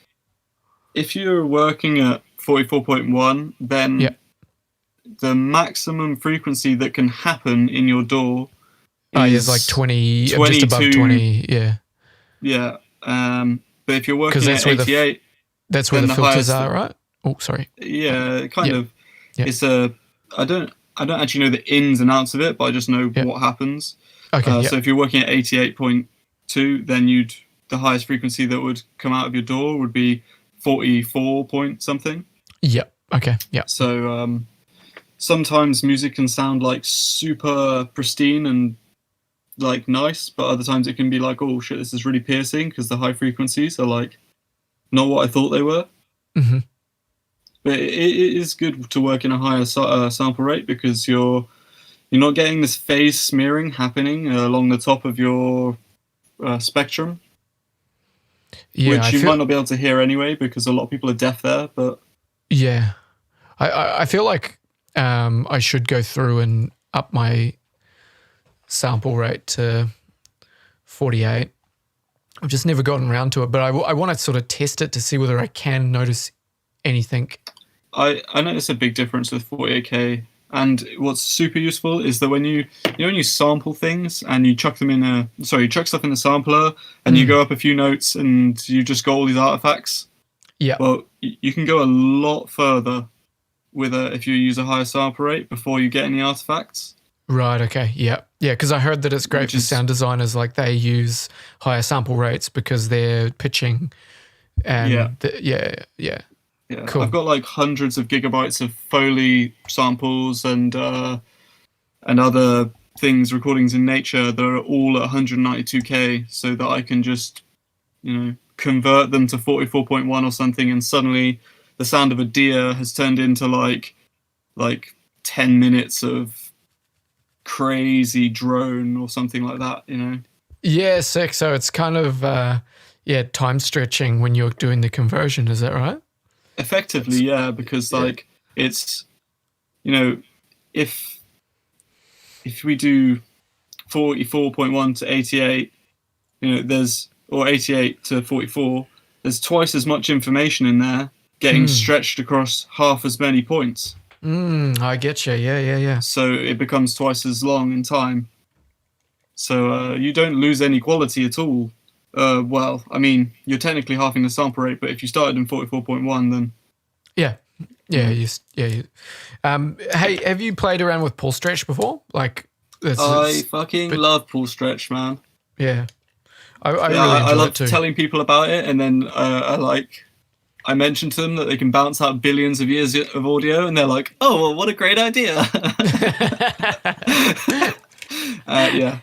If you're working at 44.1, then the maximum frequency that can happen in your DAW is like 20, just above 20, yeah. Yeah, but if you're working at 88, that's where the filters are, right? Oh, sorry. Yeah, kind of. It's I don't actually know the ins and outs of it, but I just know what happens. Okay. So if you're working at 88.2, then the highest frequency that would come out of your DAW would be 44 point something. Yep. Okay. Yeah. So sometimes music can sound like super pristine and like nice, but other times it can be like, oh shit, this is really piercing, because the high frequencies are like not what I thought they were. But it is good to work in a higher sample rate, because you're not getting this phase smearing happening along the top of your spectrum, which you might not be able to hear anyway, because a lot of people are deaf there. But yeah, I feel like I should go through and up my sample rate to 48. I've just never gotten around to it, but I want to sort of test it to see whether I can notice anything. I notice a big difference with 48K, and what's super useful is that when you when you sample things and you chuck them in you chuck stuff in the sampler and you go up a few notes and you just got all these artifacts. Yeah. Well, you can go a lot further with if you use a higher sample rate before you get any artifacts. Right. Okay. Yeah. Yeah. Because I heard that it's great for sound designers. Like they use higher sample rates because they're pitching. And yeah. Cool. I've got like hundreds of gigabytes of Foley samples and other things, recordings in nature that are all at 192K, so that I can just, convert them to 44.1 or something, and suddenly the sound of a deer has turned into like 10 minutes of crazy drone or something like that, Yeah, sick. So it's kind of time stretching when you're doing the conversion. Is that right? Effectively, yeah, because it's if we do 44.1 to 88, or 88 to 44, there's twice as much information in there getting stretched across half as many points. I get you. Yeah. So it becomes twice as long in time. So you don't lose any quality at all. Well, I mean, you're technically halving the sample rate, but if you started in 44.1, then hey, have you played around with pull stretch before? Like, I fucking love pull stretch, man. Yeah, I really enjoy love it too. telling people about it, and then I mention to them that they can bounce out billions of years of audio, and they're like, "Oh, well, what a great idea!"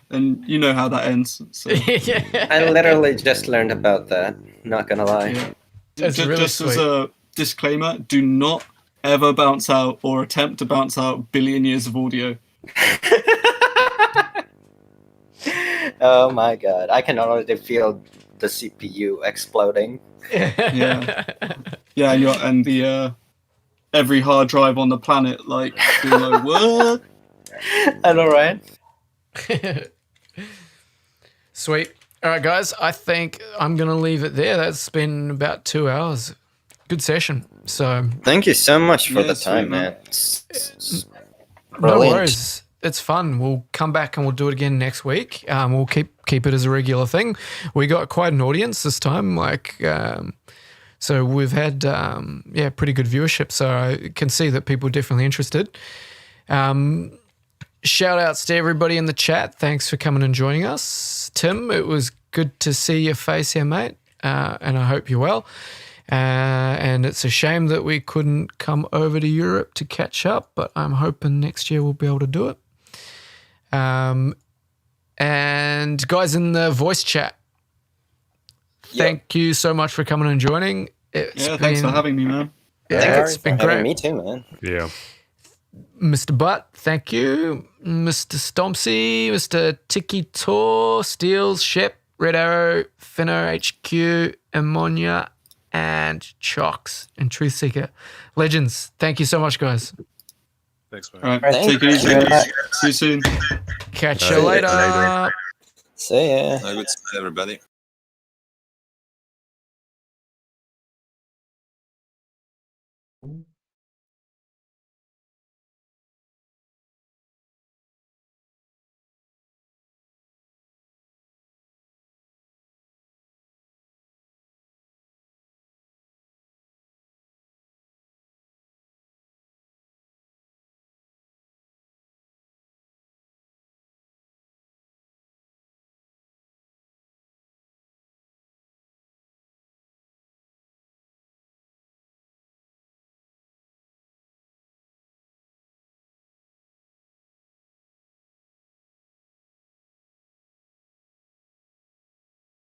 And you know how that ends. So. I literally just learned about that. Not gonna lie. Yeah. It's really just sweet. as a disclaimer, do not ever bounce out or attempt to bounce out billion years of audio. Oh my god, I can already feel the CPU exploding. Yeah, and the every hard drive on the planet being like, what? I know, right? Sweet. All right, guys, I think I'm going to leave it there. That's been about 2 hours. Good session. So thank you so much for the time, sweet, man. No worries. It's fun. We'll come back and we'll do it again next week. We'll keep it as a regular thing. We got quite an audience this time. So we've had pretty good viewership. So I can see that people are definitely interested. Shout outs to everybody in the chat. Thanks for coming and joining us. Tim, it was good to see your face here, mate. And I hope you're well. And it's a shame that we couldn't come over to Europe to catch up, but I'm hoping next year we'll be able to do it. And guys in the voice chat, thank you so much for coming and joining. Thanks for having me, man. Yeah, it's been great. Me too, man. Yeah. Mr. Butt, thank you. Mr. Stompsy, Mr. Tiki Tor, Steels, Shep, Red Arrow, Finno HQ, Ammonia, and Chocks and Truth Seeker. Legends, thank you so much, guys. Thanks, man. All right, take it easy. See you soon. Catch you later. See ya. Good, everybody.